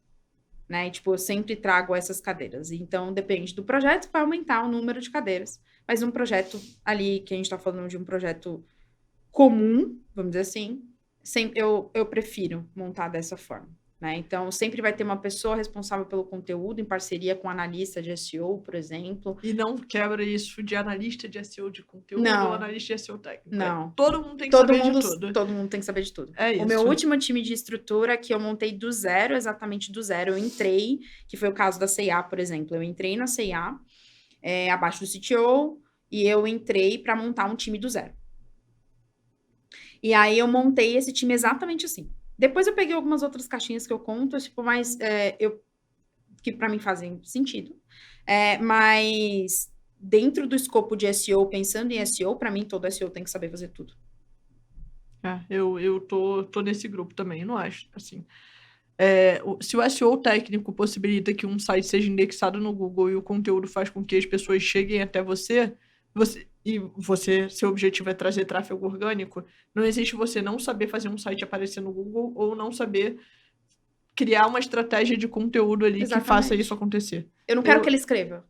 né? E, tipo, eu sempre trago essas cadeiras. Então, depende do projeto, vai aumentar o número de cadeiras. Mas um projeto ali, que a gente tá falando de um projeto comum, vamos dizer assim, sempre, eu prefiro montar dessa forma. Né? Então, sempre vai ter uma pessoa responsável pelo conteúdo, em parceria com um analista de SEO, por exemplo. E não quebra isso de analista de SEO de conteúdo ou analista de SEO técnico. Não. Todo mundo tem que saber de tudo. Todo mundo tem que saber de tudo. É isso. O meu último time de estrutura, que eu montei do zero, exatamente do zero, eu entrei, que foi o caso da C&A, por exemplo. Eu entrei na C&A, abaixo do CTO, e eu entrei para montar um time do zero. E aí eu montei esse time exatamente assim. Depois eu peguei algumas outras caixinhas que eu conto, tipo, mas que para mim fazem sentido. Mas dentro do escopo de SEO, pensando em SEO, para mim todo SEO tem que saber fazer tudo. Eu tô nesse grupo também, eu não acho, assim. Se o SEO técnico possibilita que um site seja indexado no Google e o conteúdo faz com que as pessoas cheguem até seu objetivo é trazer tráfego orgânico, não existe você não saber fazer um site aparecer no Google ou não saber criar uma estratégia de conteúdo ali que faça isso acontecer. Eu não quero que ele escreva.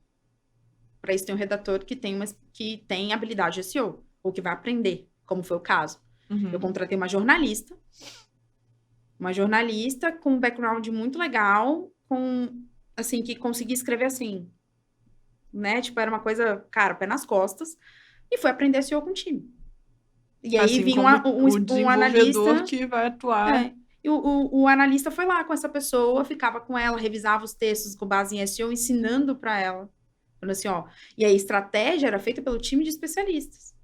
Para isso tem um redator que tem habilidade SEO, ou que vai aprender, como foi o caso. Uhum. Eu contratei uma jornalista com um background muito legal, assim, que conseguia escrever assim, né? Tipo, era uma coisa, cara, pé nas costas, e foi aprender SEO com o time. E aí assim, vinha um analista que vai atuar. E o analista foi lá com essa pessoa, ficava com ela, revisava os textos com base em SEO, ensinando para ela. Falando assim, e a estratégia era feita pelo time de especialistas.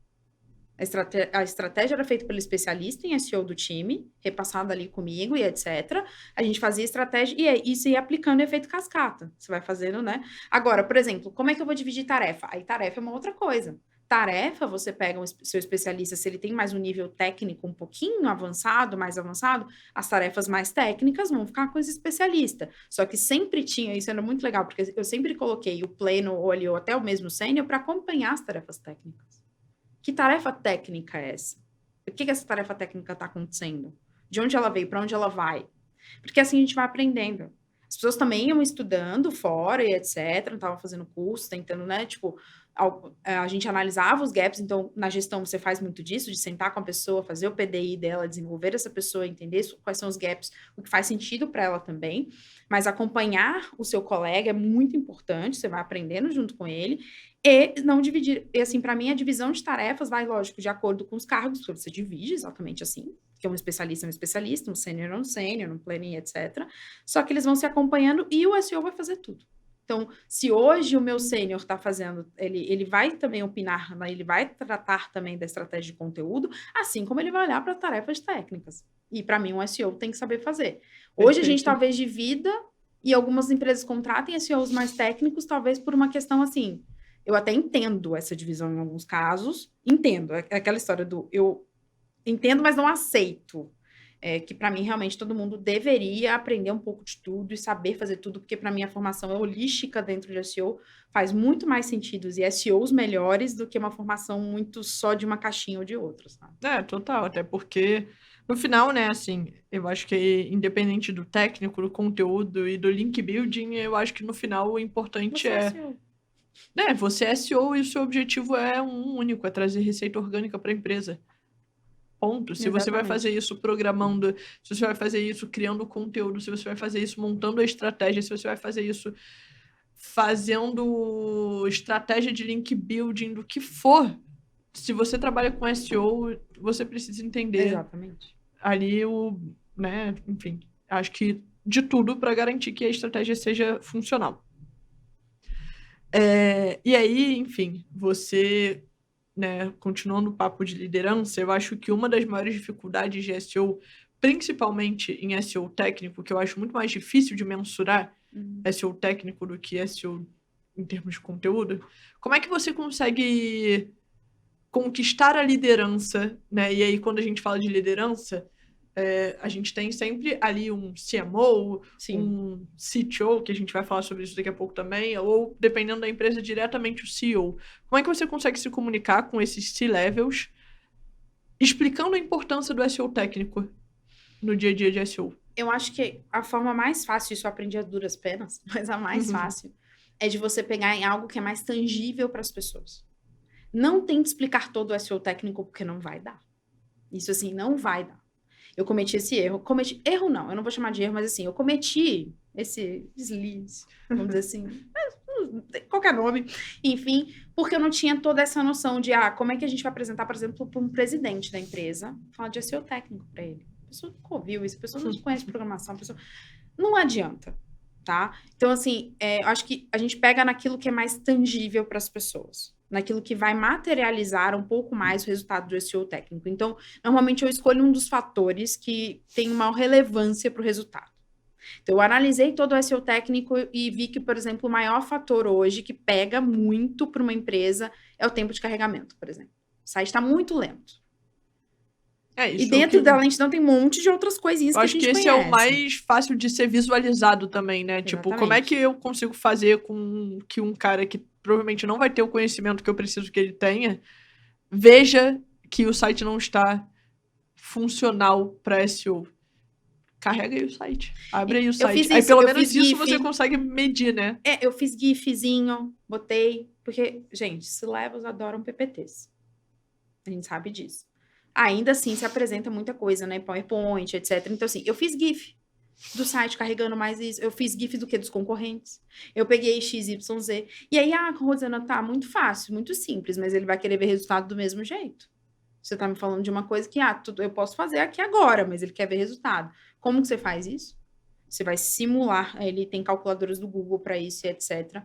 A estratégia era feita pelo especialista em SEO do time, repassada ali comigo e etc. A gente fazia estratégia e isso ia aplicando efeito cascata. Você vai fazendo, né? Agora, por exemplo, como é que eu vou dividir tarefa? Aí tarefa é uma outra coisa. Tarefa, você pega seu especialista, se ele tem mais um nível técnico um pouquinho avançado, mais avançado, as tarefas mais técnicas vão ficar com esse especialista. Só que sempre tinha, isso era muito legal, porque eu sempre coloquei o pleno ou ali, ou até o mesmo sênior para acompanhar as tarefas técnicas. Que tarefa técnica é essa? O que essa tarefa técnica está acontecendo? De onde ela veio? Para onde ela vai? Porque assim a gente vai aprendendo. As pessoas também iam estudando fora e etc. Não estavam fazendo curso, tentando, né? Tipo, a gente analisava os gaps. Então, na gestão, você faz muito disso, de sentar com a pessoa, fazer o PDI dela, desenvolver essa pessoa, entender quais são os gaps, o que faz sentido para ela também. Mas acompanhar o seu colega é muito importante, você vai aprendendo junto com ele. E não dividir. E, assim, para mim, a divisão de tarefas vai, lógico, de acordo com os cargos, que você divide exatamente assim. Que um especialista, um sênior, um planning, etc. Só que eles vão se acompanhando e o SEO vai fazer tudo. Então, se hoje o meu sênior está fazendo, ele vai também opinar, ele vai tratar também da estratégia de conteúdo, assim como ele vai olhar para tarefas técnicas. E para mim, um SEO tem que saber fazer. Hoje a gente talvez divida e algumas empresas contratem SEOs mais técnicos, talvez por uma questão assim. Eu até entendo essa divisão em alguns casos, entendo. É aquela história do eu entendo, mas não aceito. Que para mim, realmente, todo mundo deveria aprender um pouco de tudo e saber fazer tudo, porque para mim a formação é holística dentro de SEO, faz muito mais sentido e SEOs melhores do que uma formação muito só de uma caixinha ou de outra, sabe? Total, até porque no final, né, assim, eu acho que independente do técnico, do conteúdo e do link building, eu acho que no final o importante você é SEO e o seu objetivo é um único, é trazer receita orgânica para a empresa. Ponto. Se você vai fazer isso programando, se você vai fazer isso criando conteúdo, se você vai fazer isso montando a estratégia, se você vai fazer isso fazendo estratégia de link building, do que for, se você trabalha com SEO, você precisa entender ali né, enfim, acho que de tudo para garantir que a estratégia seja funcional. E aí, enfim, você... Né, continuando o papo de liderança, eu acho que uma das maiores dificuldades de SEO, principalmente em SEO técnico, que eu acho muito mais difícil de mensurar SEO técnico do que SEO em termos de conteúdo, como é que você consegue conquistar a liderança, né? E aí, quando a gente fala de liderança, a gente tem sempre ali um CMO, um CTO, que a gente vai falar sobre isso daqui a pouco também, ou, dependendo da empresa, diretamente o CEO. Como é que você consegue se comunicar com esses C-levels, explicando a importância do SEO técnico no dia a dia de SEO? Eu acho que a forma mais fácil, isso eu aprendi a duras penas, mas a mais fácil, é de você pegar em algo que é mais tangível para as pessoas. Não tente explicar todo o SEO técnico, porque não vai dar. Isso, assim, não vai dar. Eu cometi esse erro. Erro não, eu não vou chamar de erro, mas assim, eu cometi esse deslize, vamos dizer assim, qualquer nome, enfim, porque eu não tinha toda essa noção de, como é que a gente vai apresentar, por exemplo, para um presidente da empresa, falar de SEO técnico para ele. A pessoa nunca ouviu isso, a pessoa não conhece programação, a pessoa... Não adianta, tá? Então, assim, eu acho que a gente pega naquilo que é mais tangível para as pessoas, naquilo que vai materializar um pouco mais o resultado do SEO técnico. Então, normalmente eu escolho um dos fatores que tem maior relevância para o resultado. Então, eu analisei todo o SEO técnico e vi que, por exemplo, o maior fator hoje que pega muito para uma empresa é o tempo de carregamento, por exemplo. O site está muito lento. Isso e dentro da lentidão tem um monte de outras coisinhas que a gente conhece. Acho que esse é o mais fácil de ser visualizado também, né? Exatamente. Tipo, como é que eu consigo fazer com que um cara que provavelmente não vai ter o conhecimento que eu preciso que ele tenha, veja que o site não está funcional para SEO? Carrega aí o site. Abre aí o site. Fiz isso, aí pelo menos isso GIF. você consegue medir, né? Eu fiz GIFzinho, botei. Porque, gente, C-Levels adoram PPTs. A gente sabe disso. Ainda assim, se apresenta muita coisa, né? PowerPoint, etc. Então, assim, eu fiz GIF do site carregando mais isso. Eu fiz GIF do que dos concorrentes. Eu peguei XYZ. E aí, Rosana, tá muito fácil, muito simples, mas ele vai querer ver resultado do mesmo jeito. Você tá me falando de uma coisa que, eu posso fazer aqui agora, mas ele quer ver resultado. Como que você faz isso? Você vai simular, ele tem calculadoras do Google para isso, etc.,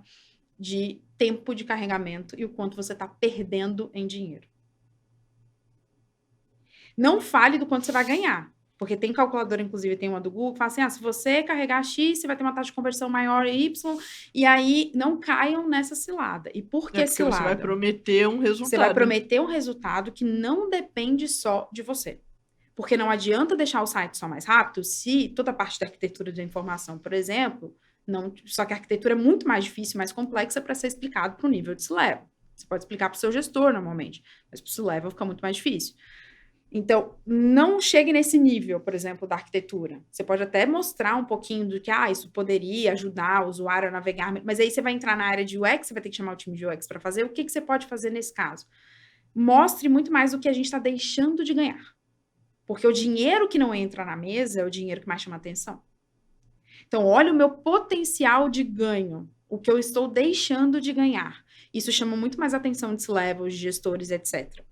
de tempo de carregamento e o quanto você tá perdendo em dinheiro. Não fale do quanto você vai ganhar. Porque tem calculadora, inclusive, tem uma do Google, que fala assim, se você carregar X, você vai ter uma taxa de conversão maior Y, e aí não caiam nessa cilada. E por que cilada? Você vai prometer um resultado. Você vai prometer um resultado que não depende só de você. Porque não adianta deixar o site só mais rápido se toda a parte da arquitetura de informação, por exemplo, só que a arquitetura é muito mais difícil, mais complexa para ser explicado para o nível de C-Level. Você pode explicar para o seu gestor, normalmente, mas para o C-Level fica muito mais difícil. Então, não chegue nesse nível, por exemplo, da arquitetura. Você pode até mostrar um pouquinho do que, isso poderia ajudar o usuário a navegar, mas aí você vai entrar na área de UX, você vai ter que chamar o time de UX para fazer. O que você pode fazer nesse caso? Mostre muito mais do que a gente está deixando de ganhar. Porque o dinheiro que não entra na mesa é o dinheiro que mais chama atenção. Então, olha o meu potencial de ganho, o que eu estou deixando de ganhar. Isso chama muito mais atenção de C-Levels, de gestores, etc.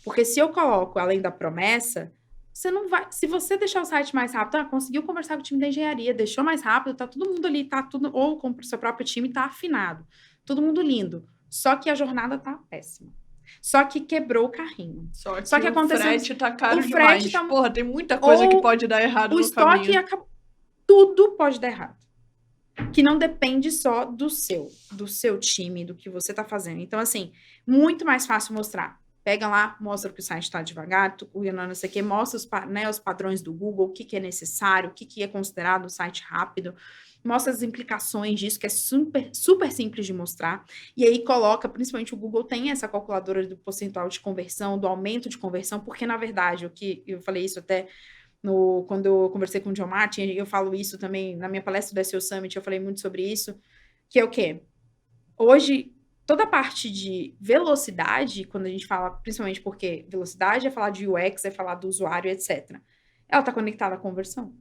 Porque se eu coloco além da promessa, você não vai... Se você deixar o site mais rápido, conseguiu conversar com o time da engenharia, deixou mais rápido, tá todo mundo ali, ou com o seu próprio time, tá afinado. Todo mundo lindo. Só que a jornada tá péssima. Só que quebrou o carrinho. Só que aconteceu... O frete tá caro demais. Porra, tem muita coisa que pode dar errado no caminho. O estoque tudo pode dar errado. Que não depende só do seu time, do que você tá fazendo. Então, assim, muito mais fácil mostrar. Pega lá, mostra que o site está devagar, não sei o que, mostra os padrões do Google, o que é necessário, o que é considerado um site rápido, mostra as implicações disso, que é super, super simples de mostrar, e aí coloca, principalmente o Google tem essa calculadora do percentual de conversão, do aumento de conversão, porque, na verdade, eu falei isso até quando eu conversei com o John Martin, eu falo isso também, na minha palestra do SEO Summit, eu falei muito sobre isso, que é o quê? Hoje, toda a parte de velocidade, quando a gente fala, principalmente porque velocidade é falar de UX, é falar do usuário, etc. Ela está conectada à conversão.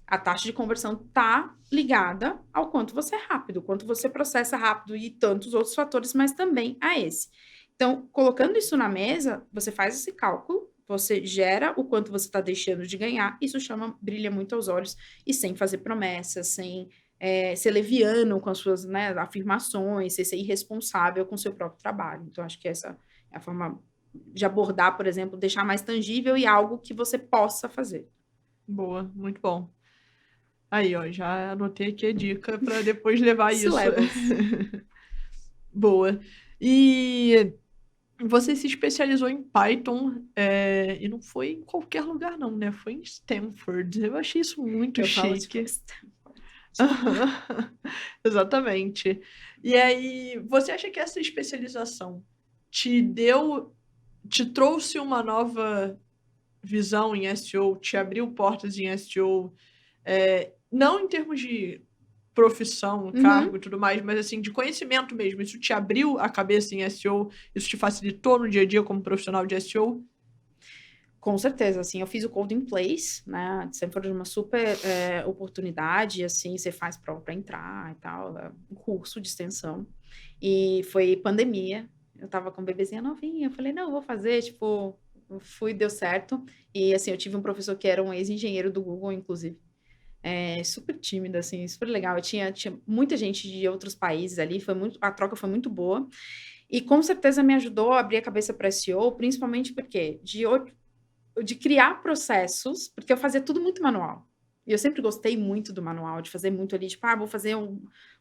A taxa de conversão está ligada ao quanto você é rápido, quanto você processa rápido e tantos outros fatores, mas também a esse. Então, colocando isso na mesa, você faz esse cálculo, você gera o quanto você está deixando de ganhar, isso brilha muito aos olhos, e sem fazer promessas, sem... ser leviano com as suas afirmações, ser irresponsável com o seu próprio trabalho. Então, acho que essa é a forma de abordar, por exemplo, deixar mais tangível e algo que você possa fazer. Boa, muito bom. Aí, já anotei aqui a dica para depois levar isso. Boa. E você se especializou em Python e não foi em qualquer lugar, não, né? Foi em Stanford. Eu achei isso muito chique. Exatamente. E aí, você acha que essa especialização te trouxe uma nova visão em SEO, te abriu portas em SEO Não em termos de profissão, cargo e tudo mais, mas assim, de conhecimento mesmo. Isso te abriu a cabeça em SEO? Isso te facilitou no dia a dia como profissional de SEO? Com certeza, assim, eu fiz o Coding Place, né, sempre foi uma super oportunidade, assim, você faz prova para entrar e tal, um curso de extensão, e foi pandemia, eu tava com um bebezinha novinha, eu falei, não, eu vou fazer, tipo, eu fui, deu certo, e assim, eu tive um professor que era um ex-engenheiro do Google, inclusive, super tímida, assim, super legal, eu tinha muita gente de outros países ali, a troca foi muito boa, e com certeza me ajudou a abrir a cabeça para SEO, principalmente porque de criar processos, porque eu fazia tudo muito manual. E eu sempre gostei muito do manual, de fazer muito ali, tipo, vou fazer um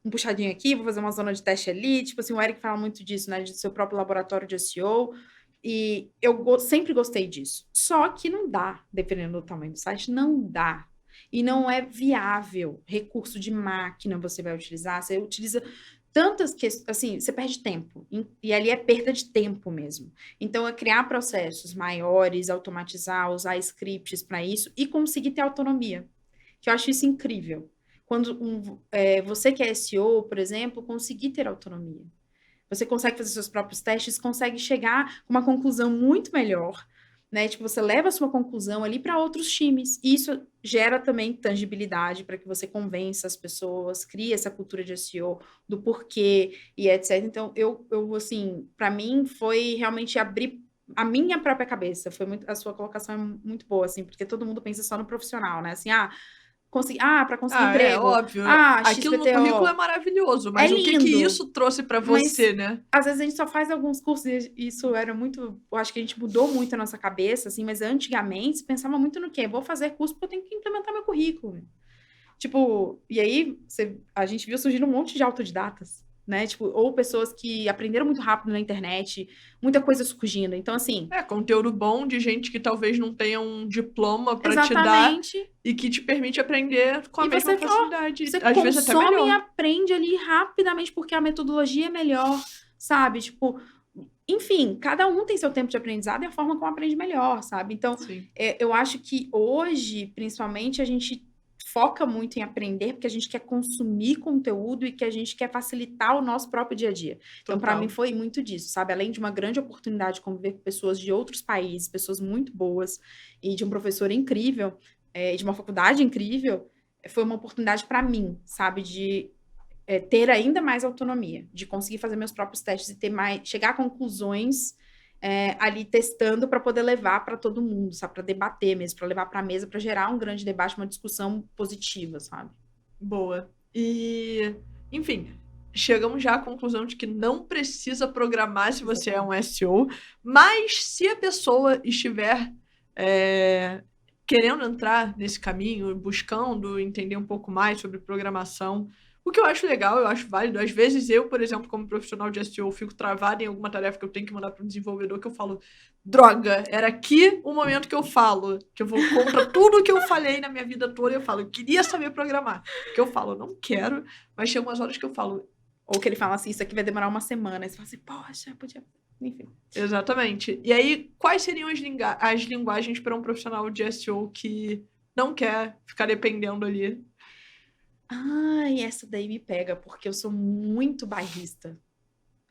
puxadinho aqui, vou fazer uma zona de teste ali, tipo assim, o Eric fala muito disso, né, de seu próprio laboratório de SEO, e eu sempre gostei disso. Só que não dá, dependendo do tamanho do site, não dá. E não é viável. Recurso de máquina você vai utilizar, você utiliza tantas questões, assim, você perde tempo. E ali é perda de tempo mesmo. Então, é criar processos maiores, automatizar, usar scripts para isso e conseguir ter autonomia. Que eu acho isso incrível. Quando você que é SEO, por exemplo, conseguir ter autonomia. Você consegue fazer seus próprios testes, consegue chegar com uma conclusão muito melhor, né? Tipo, você leva a sua conclusão ali para outros times. E isso gera também tangibilidade para que você convença as pessoas, crie essa cultura de SEO, do porquê e etc. Então, eu assim, para mim foi realmente abrir a minha própria cabeça. A sua colocação é muito boa, assim, porque todo mundo pensa só no profissional, né? Assim, para conseguir emprego, Óbvio. Aquilo no currículo é XPTO. maravilhoso, É mas o que lindo, isso trouxe para mas você, né? às vezes a gente só faz alguns cursos e isso era muito. Eu acho que a gente mudou muito a nossa cabeça, assim, mas antigamente se pensava muito no quê? Vou fazer curso porque eu tenho que implementar meu currículo. Tipo, e aí a gente viu surgindo um monte de autodidatas, né? Tipo, ou pessoas que aprenderam muito rápido na internet, muita coisa surgindo. Então, assim. Conteúdo bom de gente que talvez não tenha um diploma para te dar Exatamente. e que te permite aprender com a E mesma facilidade, você às vezes até consome e melhor. aprende ali rapidamente, porque a metodologia é melhor, sabe? Tipo, enfim, cada um tem seu tempo de aprendizado e a forma como aprende melhor, sabe? Então, Sim. eu acho que hoje, principalmente, a gente foca muito em aprender, porque a gente quer consumir conteúdo e que a gente quer facilitar o nosso próprio dia a dia. Então, para mim, Total. foi muito disso, sabe? Além de uma grande oportunidade de conviver com pessoas de outros países, pessoas muito boas, e de um professor incrível, e de uma faculdade incrível, foi uma oportunidade para mim, sabe? De ter ainda mais autonomia, de conseguir fazer meus próprios testes e ter mais, chegar a conclusões ali testando para poder levar para todo mundo, sabe? Para debater mesmo, para levar para a mesa, para gerar um grande debate, uma discussão positiva, sabe? Boa. E, enfim, chegamos já à conclusão de que não precisa programar se você é um SEO, mas se a pessoa estiver querendo entrar nesse caminho, buscando entender um pouco mais sobre programação, o que eu acho legal, eu acho válido. Às vezes eu, por exemplo, como profissional de SEO, fico travado em alguma tarefa que eu tenho que mandar para um desenvolvedor, que eu falo, droga, era aqui o momento que eu falo, que eu vou contra tudo que eu falei na minha vida toda, eu falo, eu queria saber programar. Que eu falo, eu não quero, mas chega umas horas que eu falo... Ou que ele fala assim, isso aqui vai demorar uma semana, e você fala assim, poxa, podia... Enfim. Exatamente. E aí, quais seriam as linguagens para um profissional de SEO que não quer ficar dependendo ali? Ai, essa daí me pega, porque eu sou muito bairrista.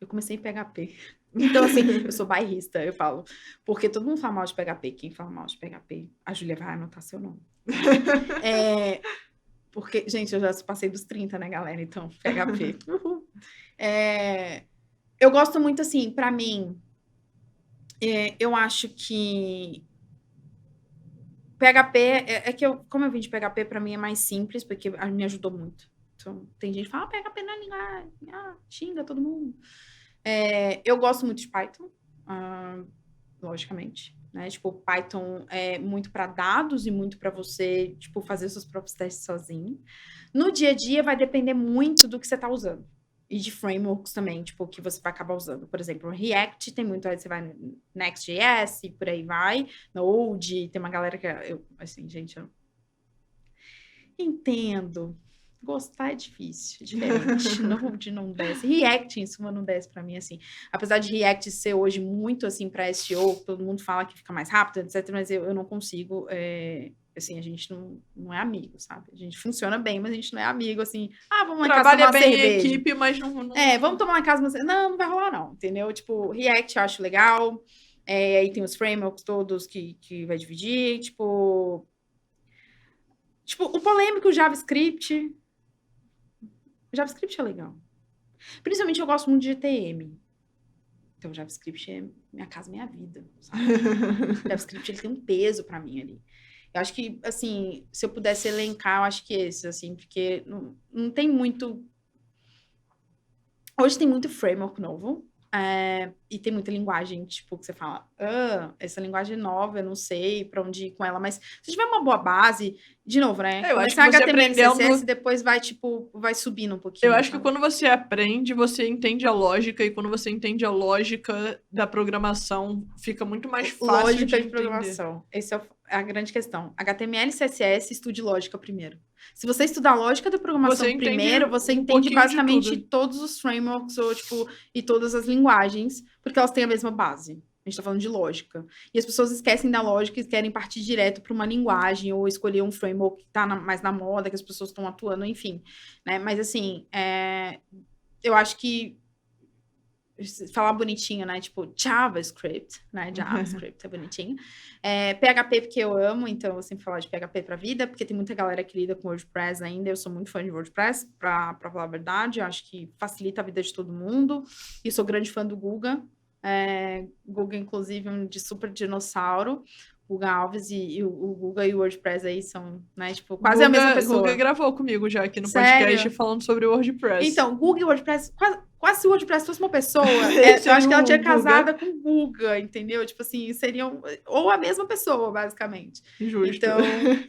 Eu comecei em PHP. Então, assim, eu sou bairrista, eu falo. Porque todo mundo fala mal de PHP. Quem fala mal de PHP? A Júlia vai anotar seu nome. Porque, gente, eu já passei dos 30, né, galera? Então, PHP. Eu gosto muito, assim, pra mim, eu acho que PHP, como eu vim de PHP, pra mim é mais simples, porque me ajudou muito. Então, tem gente que fala, PHP não é linguagem, xinga todo mundo. Eu gosto muito de Python, logicamente, né? Tipo, Python é muito para dados e muito para você, tipo, fazer seus próprios testes sozinho. No dia a dia vai depender muito do que você está usando. E de frameworks também, tipo, que você vai acabar usando. Por exemplo, React tem muito, aí você vai no Next.js e por aí vai. Node, tem uma galera que assim, gente, eu entendo. Gostar é difícil, diferente. Node não desce. React, em suma, não desce pra mim, assim. Apesar de React ser hoje muito, assim, pra SEO, todo mundo fala que fica mais rápido, etc. Mas eu não consigo. Assim, a gente não é amigo, sabe? A gente funciona bem, mas a gente não é amigo, assim, vamos lá em casa Trabalha tomar uma bem em cerveja. equipe, mas não... Vamos tomar uma casa, não vai rolar não, entendeu? Tipo, React eu acho legal, aí tem os frameworks todos que vai dividir, tipo, o polêmico JavaScript é legal. Principalmente eu gosto muito de GTM. Então, JavaScript é minha casa, minha vida, sabe? JavaScript, ele tem um peso pra mim ali. Eu acho que, assim, se eu pudesse elencar, eu acho que esse, assim, porque não tem muito... Hoje tem muito framework novo, e tem muita linguagem, tipo, que você fala, essa linguagem nova, eu não sei pra onde ir com ela, mas se tiver uma boa base, de novo, né? Eu acho que Começar você HTML, CSS, aprendendo... depois vai, tipo, vai subindo um pouquinho. Eu acho que sabe? quando você aprende, você entende a lógica, e quando você entende a lógica da programação, fica muito mais fácil Lógica de de entender. programação. Essa é a grande questão. HTML e CSS, estude lógica primeiro. Se você estudar a lógica da programação Você entende primeiro, você um entende pouquinho de basicamente tudo. todos os frameworks ou, tipo, e todas as linguagens, porque elas têm a mesma base. A gente tá falando de lógica. E as pessoas esquecem da lógica e querem partir direto para uma linguagem ou escolher um framework que tá mais na moda, que as pessoas estão atuando, enfim. Né? Mas, assim, eu acho que falar bonitinho, né? Tipo, JavaScript, né? JavaScript é bonitinho. PHP, porque eu amo, então eu sempre falo de PHP pra vida, porque tem muita galera que lida com WordPress ainda. Eu sou muito fã de WordPress, pra falar a verdade. Eu acho que facilita a vida de todo mundo. E sou grande fã do Guga. Guga, inclusive, um de super dinossauro. Guga Alves e o Guga e o WordPress aí são, né? Tipo, quase a mesma pessoa. Guga gravou comigo já aqui no Sério? podcast falando sobre o WordPress. Então, Guga e WordPress, quase se o WordPress fosse uma pessoa, eu acho que ela tinha Guga. casada com o Guga, entendeu? Tipo assim, seriam ou a mesma pessoa, basicamente. Justo. Então,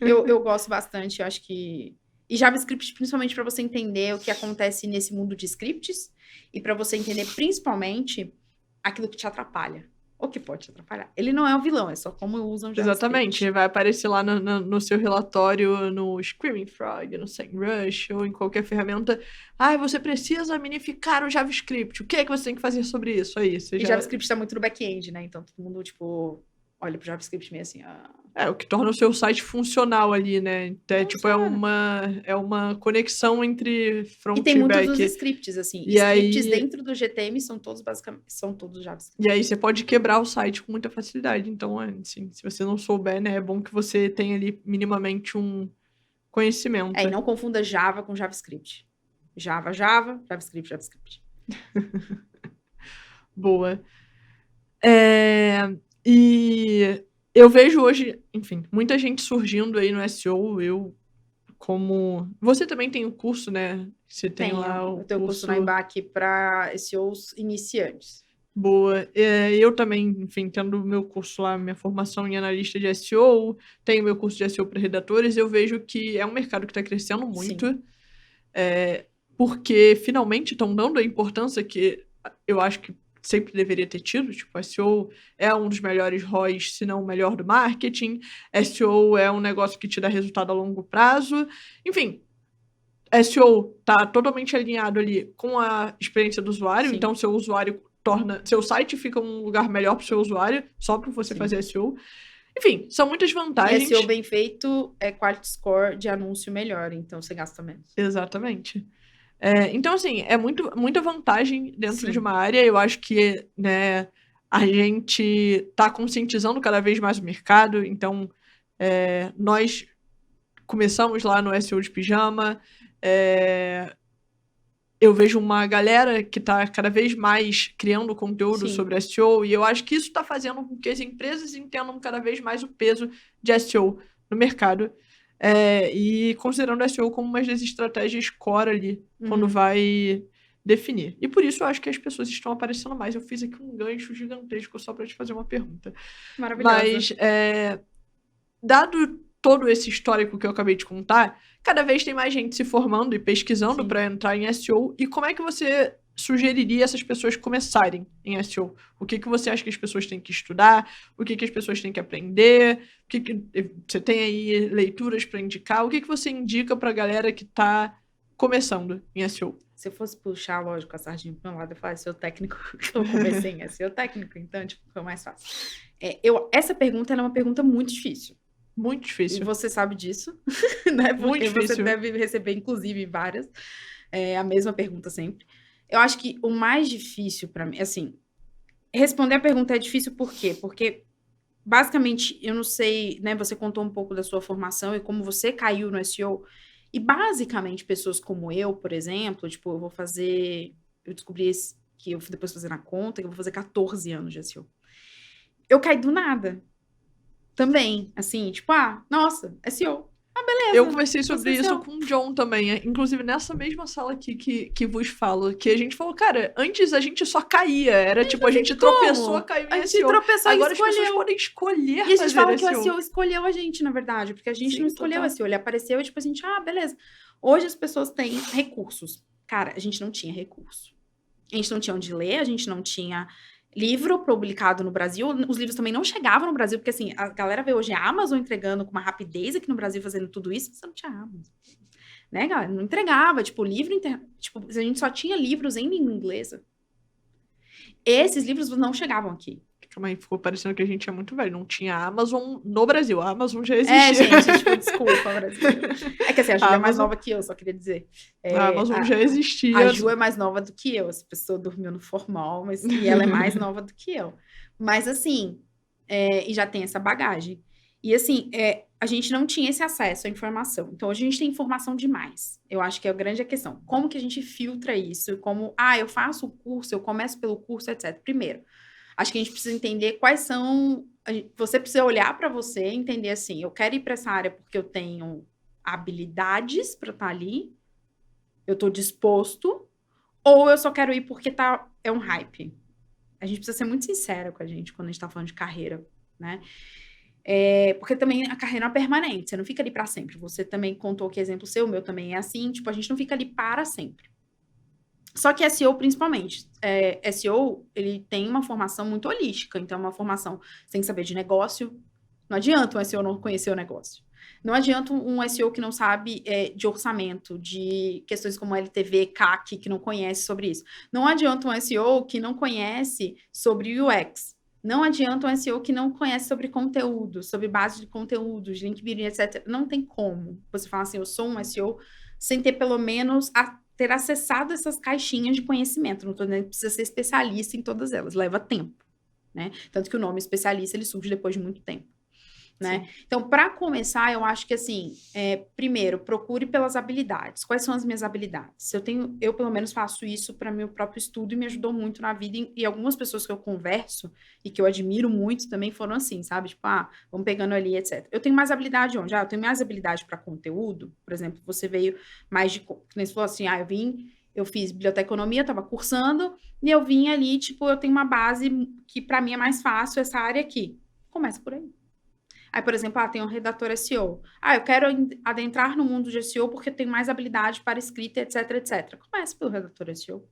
eu gosto bastante, eu acho que... E JavaScript, principalmente para você entender o que acontece nesse mundo de scripts e para você entender, principalmente, aquilo que te atrapalha. Ou que pode te atrapalhar. Ele não é um vilão, é só como usam JavaScript. Exatamente, vai aparecer lá no seu relatório, no Screaming Frog, no SEMrush, ou em qualquer ferramenta. Você precisa minificar o JavaScript. O que é que você tem que fazer sobre isso? Aí, você E já... JavaScript está muito no back-end, né? Então, todo mundo, tipo, olha pro JavaScript meio assim... o que torna o seu site funcional ali, né? É uma conexão entre front e back. E tem muitos dos scripts, assim. E scripts aí... dentro do GTM são todos, basicamente, são todos JavaScript. E aí você pode quebrar o site com muita facilidade. Então, assim, se você não souber, né, é bom que você tenha ali minimamente um conhecimento. E não confunda Java com JavaScript. Java, JavaScript, JavaScript. Boa. E eu vejo hoje, enfim, muita gente surgindo aí no SEO. Você também tem um curso, né? Você tem lá o eu tenho curso na Embac para SEOs iniciantes. Boa. Eu também, enfim, tendo o meu curso lá, minha formação em analista de SEO, tenho meu curso de SEO para redatores, eu vejo que é um mercado que está crescendo muito, porque finalmente estão dando a importância que eu acho que sempre deveria ter tido. Tipo, SEO é um dos melhores ROIs, se não o melhor do marketing. SEO é um negócio que te dá resultado a longo prazo. Enfim, SEO tá totalmente alinhado ali com a experiência do usuário. Sim. Então seu site fica um lugar melhor para o seu usuário, só para você fazer SEO. Enfim, são muitas vantagens. E SEO bem feito é quality score de anúncio melhor, então você gasta menos. Exatamente. Então, assim, é muita vantagem dentro de uma área. Eu acho que, né, a gente tá conscientizando cada vez mais o mercado. Então, nós começamos lá no SEO de pijama. Eu vejo uma galera que tá cada vez mais criando conteúdo sobre SEO, e eu acho que isso tá fazendo com que as empresas entendam cada vez mais o peso de SEO no mercado. E considerando SEO como uma das estratégias core ali, quando vai definir. E por isso eu acho que as pessoas estão aparecendo mais. Eu fiz aqui um gancho gigantesco só para te fazer uma pergunta. Maravilhosa. Mas, dado todo esse histórico que eu acabei de contar, cada vez tem mais gente se formando e pesquisando para entrar em SEO. E como é que você sugeriria essas pessoas começarem em SEO? O que você acha que as pessoas têm que estudar? O que as pessoas têm que aprender? Você tem aí leituras para indicar? O que você indica para a galera que está começando em SEO? Se eu fosse puxar, lógico, a sardinha para um lado, eu falaria SEO técnico, eu comecei em SEO técnico, então, tipo, foi mais fácil. Essa pergunta é uma pergunta muito difícil. Muito E difícil. você sabe disso, né? Muito Porque você difícil. deve receber, inclusive, várias. A mesma pergunta sempre. Eu acho que o mais difícil para mim, assim, responder a pergunta é difícil por quê? Porque, basicamente, eu não sei, né? Você contou um pouco da sua formação e como você caiu no SEO. E, basicamente, pessoas como eu, por exemplo, tipo, eu descobri que eu fui depois fazer na conta, que eu vou fazer 14 anos de SEO. Eu caí do nada. Também, assim, tipo, nossa, SEO. Eu Beleza, conversei vou sobre ser isso SEO. com o John também, inclusive nessa mesma sala aqui que vos falo, que a gente falou, cara, antes a gente só caía, era tipo, a gente tropeçou, Como? caiu A em gente SEO. tropeçou e Agora as pessoas escolheu. podem escolher E a gente fazer fala que o SEO. SEO escolheu a gente, na verdade, porque a gente não Sim, escolheu o total. SEO, ele apareceu e tipo, a gente, beleza. Hoje as pessoas têm recursos. Cara, a gente não tinha recurso. A gente não tinha onde ler, a gente não tinha livro publicado no Brasil. Os livros também não chegavam no Brasil, porque assim, a galera vê hoje a Amazon entregando com uma rapidez aqui no Brasil, fazendo tudo isso, você não tinha Amazon. Né, galera? Não entregava, tipo, tipo, a gente só tinha livros em língua inglesa. Esses livros não chegavam aqui. Calma aí, ficou parecendo que a gente é muito velho. Não tinha Amazon no Brasil. A Amazon já existia. Gente, tipo, desculpa, Brasil. É que assim, a Júlia é mais Amazon... nova que eu, só queria dizer. A Amazon já A existia. Ju é mais nova do que eu. Essa pessoa dormiu no formal, e ela é mais nova do que eu. Mas assim, e já tem essa bagagem. E assim, a gente não tinha esse acesso à informação. Então, hoje a gente tem informação demais. Eu acho que é a grande questão. Como que a gente filtra isso? Como, eu faço o curso, eu começo pelo curso, etc. Primeiro, acho que a gente precisa entender quais são. Você precisa olhar para você e entender assim: eu quero ir para essa área porque eu tenho habilidades para estar ali, eu estou disposto, ou eu só quero ir porque é um hype. A gente precisa ser muito sincera com a gente quando a gente está falando de carreira, né? Porque também a carreira é permanente, você não fica ali para sempre. Você também contou que exemplo seu, o meu também é assim, tipo, a gente não fica ali para sempre. Só que SEO, principalmente, SEO, ele tem uma formação muito holística, então é uma formação, você tem que saber de negócio, não adianta um SEO não conhecer o negócio. Não adianta um SEO que não sabe de orçamento, de questões como LTV, CAC, que não conhece sobre isso. Não adianta um SEO que não conhece sobre UX. Não adianta um SEO que não conhece sobre conteúdo, sobre base de conteúdos, link building, etc. Não tem como você falar assim, eu sou um SEO, sem ter pelo menos ter acessado essas caixinhas de conhecimento. Não estou dizendo que precisa ser especialista em todas elas, leva tempo, né? Tanto que o nome especialista, ele surge depois de muito tempo, né? Então, para começar, eu acho que, assim, primeiro, procure pelas habilidades. Quais são as minhas habilidades? Eu pelo menos faço isso para meu próprio estudo e me ajudou muito na vida. E algumas pessoas que eu converso e que eu admiro muito também foram assim, sabe? Tipo, vamos pegando ali, etc. Eu tenho mais habilidade onde? Eu tenho mais habilidade para conteúdo. Por exemplo, você veio mais de... Você falou assim, eu fiz biblioteconomia, estava cursando, e eu vim ali, tipo, eu tenho uma base que para mim é mais fácil, essa área aqui. Começa por aí. Aí, por exemplo, tem um redator SEO. Eu quero adentrar no mundo de SEO porque tenho mais habilidade para escrita, etc, etc. Comece pelo redator SEO.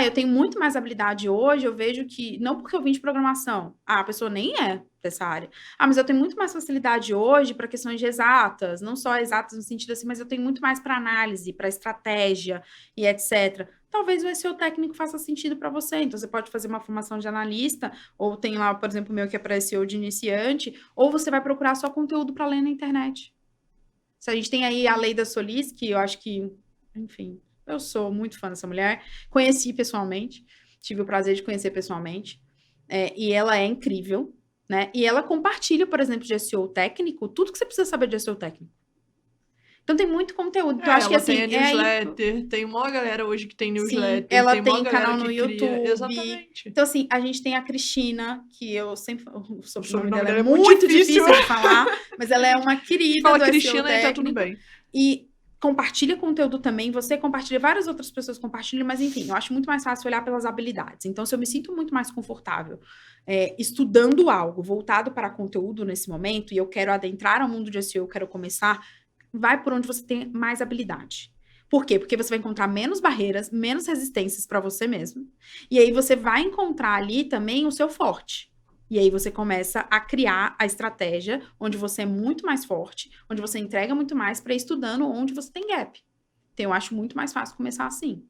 Eu tenho muito mais habilidade hoje, eu vejo que, não porque eu vim de programação, a pessoa nem é dessa área. Mas eu tenho muito mais facilidade hoje para questões de exatas, não só exatas no sentido assim, mas eu tenho muito mais para análise, para estratégia e etc. Talvez o SEO técnico faça sentido para você. Então, você pode fazer uma formação de analista, ou tem lá, por exemplo, o meu que é para SEO de iniciante, ou você vai procurar só conteúdo para ler na internet. Se a gente tem aí a Leida Solis, que eu acho que, enfim, eu sou muito fã dessa mulher, conheci pessoalmente, tive o prazer de conhecer pessoalmente, e ela é incrível, né? E ela compartilha, por exemplo, de SEO técnico, tudo que você precisa saber de SEO técnico. Então tem muito conteúdo. Então, acho que assim. Tem a newsletter, tem uma galera hoje que tem newsletter. Sim, ela tem tem canal no YouTube. Exatamente. Então, assim, a gente tem a Cristina, que eu sempre. O sobrenome dela é muito difícil de falar, mas ela é uma querida Fala do Cristina SEO técnico. E tá tudo bem. E compartilha conteúdo também, você compartilha, várias outras pessoas compartilham, mas enfim, eu acho muito mais fácil olhar pelas habilidades. Então, se eu me sinto muito mais confortável estudando algo voltado para conteúdo nesse momento, e eu quero adentrar ao mundo de SEO, eu quero começar, vai por onde você tem mais habilidade. Por quê? Porque você vai encontrar menos barreiras, menos resistências para você mesmo, e aí você vai encontrar ali também o seu forte. E aí você começa a criar a estratégia onde você é muito mais forte, onde você entrega muito mais para ir estudando onde você tem gap. Então, eu acho muito mais fácil começar assim.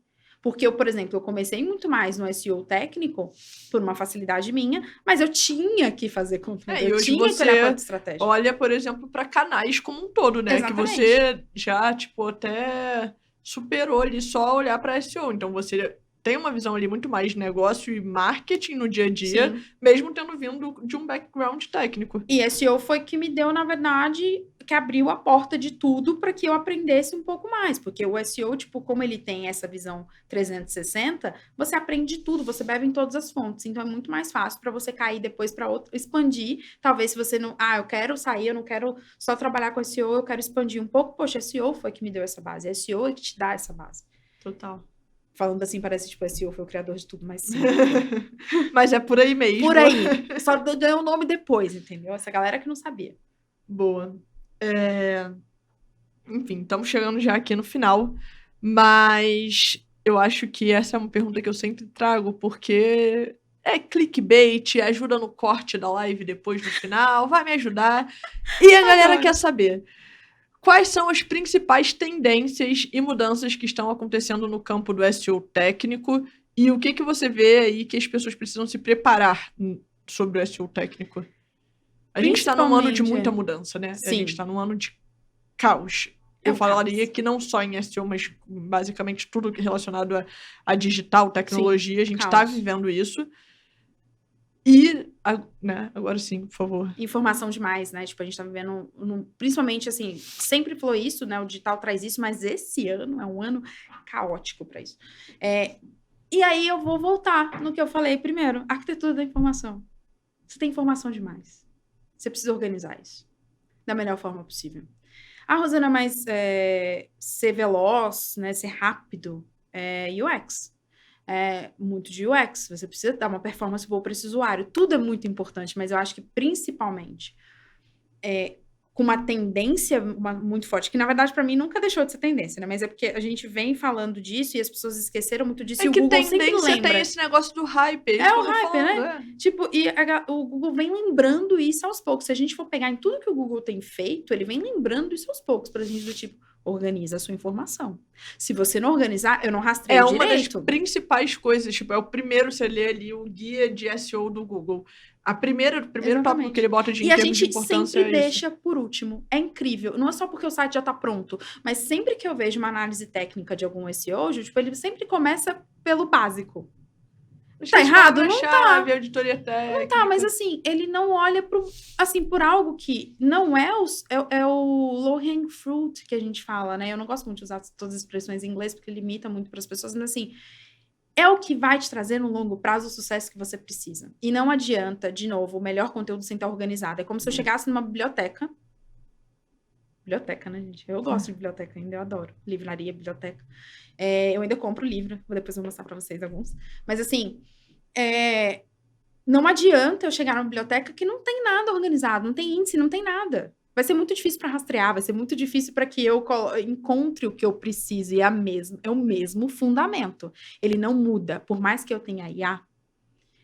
Porque eu, por exemplo, eu comecei muito mais no SEO técnico por uma facilidade minha, mas eu tinha que fazer conteúdo, E eu hoje tinha que olhar você para outra estratégia. olha, por exemplo, para canais como um todo, né? Que Exatamente. você já, tipo, até superou ali só olhar para SEO. Então, você tem uma visão ali muito mais de negócio e marketing no dia a dia, Sim. mesmo tendo vindo de um background técnico. E SEO foi que me deu, na verdade, que abriu a porta de tudo para que eu aprendesse um pouco mais, porque o SEO, tipo, como ele tem essa visão 360, você aprende de tudo, você bebe em todas as fontes, então é muito mais fácil para você cair depois para outro, expandir, talvez se você não, eu quero sair, eu não quero só trabalhar com SEO, eu quero expandir um pouco, poxa, SEO foi que me deu essa base, SEO é que te dá essa base. Total. Falando assim, parece tipo, SEO foi o criador de tudo, mas sim. Mas é por aí mesmo. Por aí. Só ganhou o nome depois, entendeu? Essa galera que não sabia. Boa. Enfim, estamos chegando já aqui no final, mas eu acho que essa é uma pergunta que eu sempre trago, porque é clickbait, ajuda no corte da live depois no final, vai me ajudar. E a galera quer saber quais são as principais tendências e mudanças que estão acontecendo no campo do SEO técnico e o que você vê aí que as pessoas precisam se preparar sobre o SEO técnico. A gente está num ano de muita mudança, né? Sim. A gente está num ano de caos. Eu falaria que não só em SEO, mas basicamente tudo relacionado a digital, tecnologia, a gente está vivendo isso. E, né, agora sim, por favor. Informação demais, né? Tipo, a gente tá vivendo, principalmente assim, sempre falou isso, né? O digital traz isso, mas esse ano é um ano caótico para isso. E aí eu vou voltar no que eu falei primeiro, arquitetura da informação. Você tem informação demais. Você precisa organizar isso da melhor forma possível. A Rosana, mas ser veloz, né? Ser rápido, UX. Muito de UX, você precisa dar uma performance boa para esse usuário. Tudo é muito importante, mas eu acho que principalmente com uma tendência muito forte, que na verdade para mim nunca deixou de ser tendência, né? Mas é porque a gente vem falando disso e as pessoas esqueceram muito disso e o Google sempre lembra. Tem esse negócio do hype. O hype, né? Tipo, e o Google vem lembrando isso aos poucos. Se a gente for pegar em tudo que o Google tem feito, ele vem lembrando isso aos poucos pra gente do tipo, organiza a sua informação. Se você não organizar, eu não rastreio direito. É uma das principais coisas, tipo, é o primeiro você lê ali o guia de SEO do Google. O primeiro tópico que ele bota de termos de importância. E a gente sempre deixa por último. É incrível. Não é só porque o site já tá pronto, mas sempre que eu vejo uma análise técnica de algum SEO, tipo, ele sempre começa pelo básico. Tá errado? Não tá. Auditoria técnica. Não tá, mas assim, ele não olha por algo que não é o low-hanging fruit que a gente fala, né? Eu não gosto muito de usar todas as expressões em inglês, porque limita muito para as pessoas, mas assim, é o que vai te trazer no longo prazo o sucesso que você precisa. E não adianta, de novo, o melhor conteúdo sem estar organizado. É como se eu chegasse numa biblioteca. Biblioteca, né, gente? Eu gosto de biblioteca ainda, eu adoro. Livraria, biblioteca. Eu ainda compro livro, depois eu vou mostrar pra vocês alguns. Mas assim, não adianta eu chegar numa biblioteca que não tem nada organizado, não tem índice, não tem nada. Vai ser muito difícil para rastrear, vai ser muito difícil para que eu encontre o que eu preciso. E é o mesmo fundamento. Ele não muda. Por mais que eu tenha IA,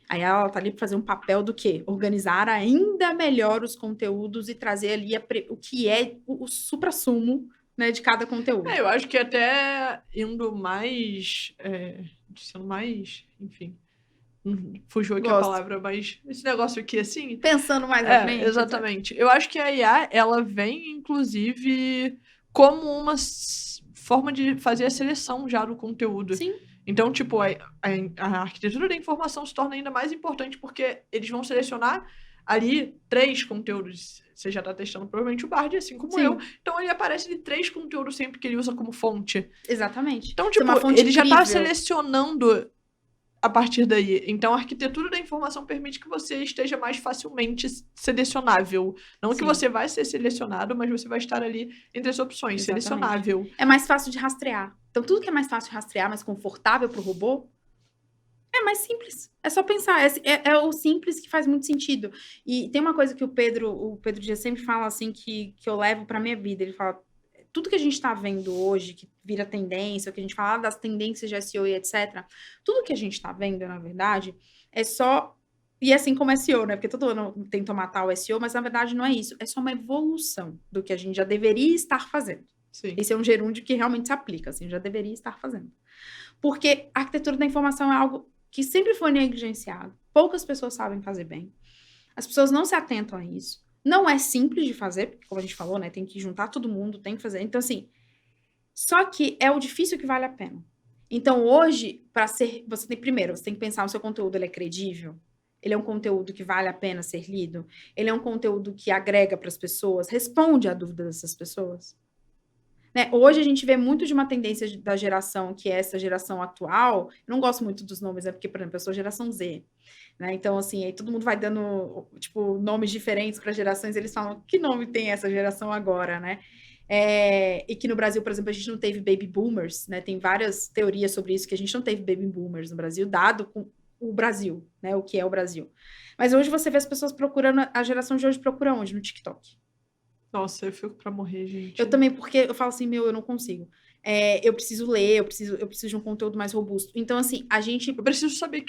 a IA ela tá ali para fazer um papel do quê? Organizar ainda melhor os conteúdos e trazer ali o que é o suprassumo, né, de cada conteúdo. Eu acho que até indo mais... sendo mais... Enfim... Fugiu aqui a palavra, mas esse negócio aqui, assim... Pensando mais à frente. Exatamente. Eu acho que a IA, ela vem, inclusive, como uma forma de fazer a seleção já do conteúdo. Sim. Então, tipo, a arquitetura da informação se torna ainda mais importante porque eles vão selecionar ali 3 conteúdos. Você já tá testando provavelmente o Bard, assim como eu. Então, ele aparece de 3 conteúdos sempre que ele usa como fonte. Exatamente. Então, tipo, ele já tá selecionando a partir daí. Então, a arquitetura da informação permite que você esteja mais facilmente selecionável. Não que você vai ser selecionado, mas você vai estar ali entre as opções, selecionável. É mais fácil de rastrear. Então, tudo que é mais fácil de rastrear, mais confortável para o robô, é mais simples. É só pensar. É o simples que faz muito sentido. E tem uma coisa que o Pedro Dias sempre fala, assim, que eu levo para minha vida. Ele fala, tudo que a gente está vendo hoje, que vira tendência, que a gente fala das tendências de SEO e etc., tudo que a gente está vendo, na verdade, é só... E assim como SEO, né? Porque todo ano tenta matar o SEO, mas na verdade não é isso. É só uma evolução do que a gente já deveria estar fazendo. Sim. Esse é um gerúndio que realmente se aplica, assim, já deveria estar fazendo. Porque a arquitetura da informação é algo que sempre foi negligenciado. Poucas pessoas sabem fazer bem. As pessoas não se atentam a isso. Não é simples de fazer, porque, como a gente falou, né? Tem que juntar todo mundo, tem que fazer. Então, assim, só que é o difícil que vale a pena. Então, hoje, você tem que pensar o seu conteúdo, ele é credível? Ele é um conteúdo que vale a pena ser lido? Ele é um conteúdo que agrega para as pessoas? Responde à dúvida dessas pessoas? Né? Hoje a gente vê muito de uma tendência da geração, que é essa geração atual. Eu não gosto muito dos nomes, porque, por exemplo, eu sou geração Z. Né? Então, assim, aí todo mundo vai dando, tipo, nomes diferentes para gerações, eles falam, que nome tem essa geração agora, né? E que no Brasil, por exemplo, a gente não teve baby boomers, né? Tem várias teorias sobre isso, que a gente não teve baby boomers no Brasil, dado com o Brasil, né? O que é o Brasil. Mas hoje você vê as pessoas procurando, a geração de hoje procura onde? No TikTok. Nossa, eu fico pra morrer, gente. Eu também, porque eu falo assim, eu não consigo. Eu preciso ler, eu preciso de um conteúdo mais robusto. Então, assim, a gente... Eu preciso saber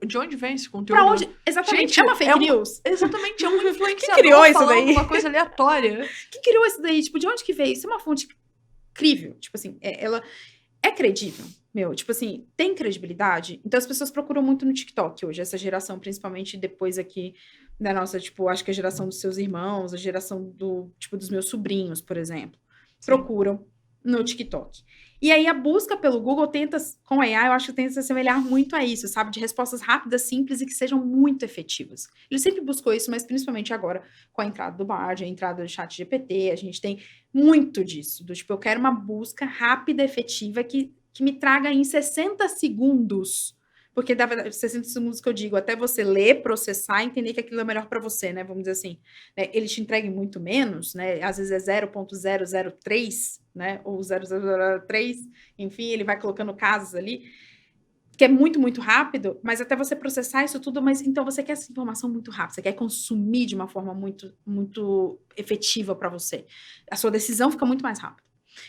de onde vem esse conteúdo. Pra onde? Exatamente. Gente, é uma fake news? Exatamente, é um influenciador que criou isso falando daí? uma coisa aleatória. Quem criou isso daí? Tipo, de onde que veio? Isso é uma fonte crível. Tipo assim, ela é credível. Tipo assim, tem credibilidade? Então as pessoas procuram muito no TikTok hoje, essa geração, principalmente depois aqui da nossa, tipo, acho que a geração dos seus irmãos, a geração dos meus sobrinhos, por exemplo, procuram no TikTok. E aí a busca pelo Google com a AI, eu acho que tenta se assemelhar muito a isso, sabe? De respostas rápidas, simples e que sejam muito efetivas. Ele sempre buscou isso, mas principalmente agora com a entrada do Bard, a entrada do ChatGPT, a gente tem muito disso. Eu quero uma busca rápida, efetiva, que me traga em 60 segundos. Porque, na verdade, 60 segundos que eu digo, até você ler, processar, entender que aquilo é melhor para você, né? Vamos dizer assim. Ele te entrega muito menos, né? Às vezes é 0.003, né? Ou 0.003, enfim, ele vai colocando casos ali, que é muito, muito rápido, mas até você processar isso tudo, mas então você quer essa informação muito rápida, você quer consumir de uma forma muito, muito efetiva para você. A sua decisão fica muito mais rápida.